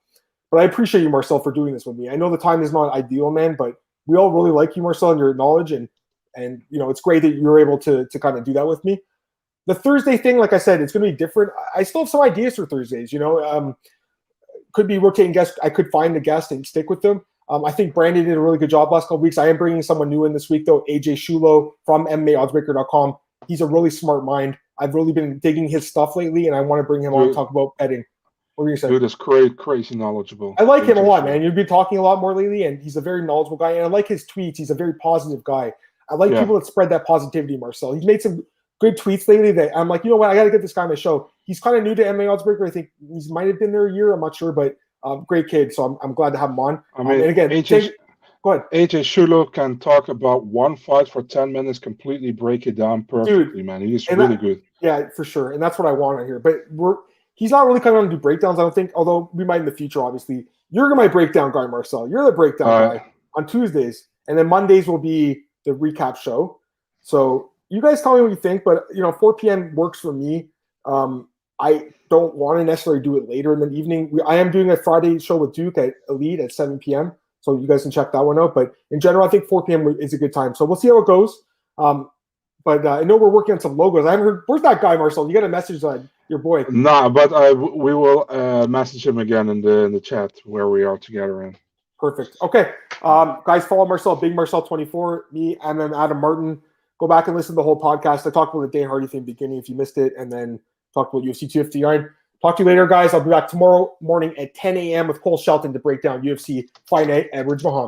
But I appreciate you, Marcel, for doing this with me. I know the time is not ideal, man, but we all really like you, Marcel, and your knowledge, and it's great that you're able to kind of do that with me. The Thursday thing, like I said, it's going to be different. I still have some ideas for Thursdays. Could be rotating guests. I could find a guest and stick with them. I think Brandon did a really good job last couple weeks. I am bringing someone new in this week, though, AJ Shulo from MMAOddsbreaker.com. He's a really smart mind. I've really been digging his stuff lately, and I want to bring him on and talk about betting. What were you saying? Dude is crazy knowledgeable. I like him a lot, man. You've been talking a lot more lately, and he's a very knowledgeable guy. And I like his tweets. He's a very positive guy. I like people that spread that positivity, Marcel. He's made some good tweets lately that I'm like, you know what? I got to get this guy on my show. He's kind of new to MMA Oddsbreaker. I think he might have been there a year. I'm not sure, but great kid. So I'm glad to have him on. And again, go ahead. AJ Shulo can talk about one fight for 10 minutes, completely break it down perfectly, dude, man. He's really good. Yeah, for sure. And that's what I want to hear. But he's not really coming on to do breakdowns, I don't think, although we might in the future, obviously. You're my breakdown guy, Marcel. You're the breakdown guy on Tuesdays. And then Mondays will be the recap show. So you guys tell me what you think, but 4 p.m. works for me. I don't want to necessarily do it later in the evening. I am doing a Friday show with Duke at Elite at 7 p.m. So you guys can check that one out. But in general, I think 4 p.m. is a good time. So we'll see how it goes. But I know we're working on some logos. I haven't heard. Where's that guy, Marcel? You got a message your boy? Nah, but we will message him again in the chat where we are together in. Perfect. Okay, guys, follow Marcel, Big Marcel 24. Me, and then Adam Martin. Go back and listen to the whole podcast. I talked about the Dan Hardy thing in the beginning if you missed it, and then talked about UFC 259. Talk to you later, guys. I'll be back tomorrow morning at 10 a.m. with Cole Shelton to break down UFC Fight Night at Ridge Muhammad.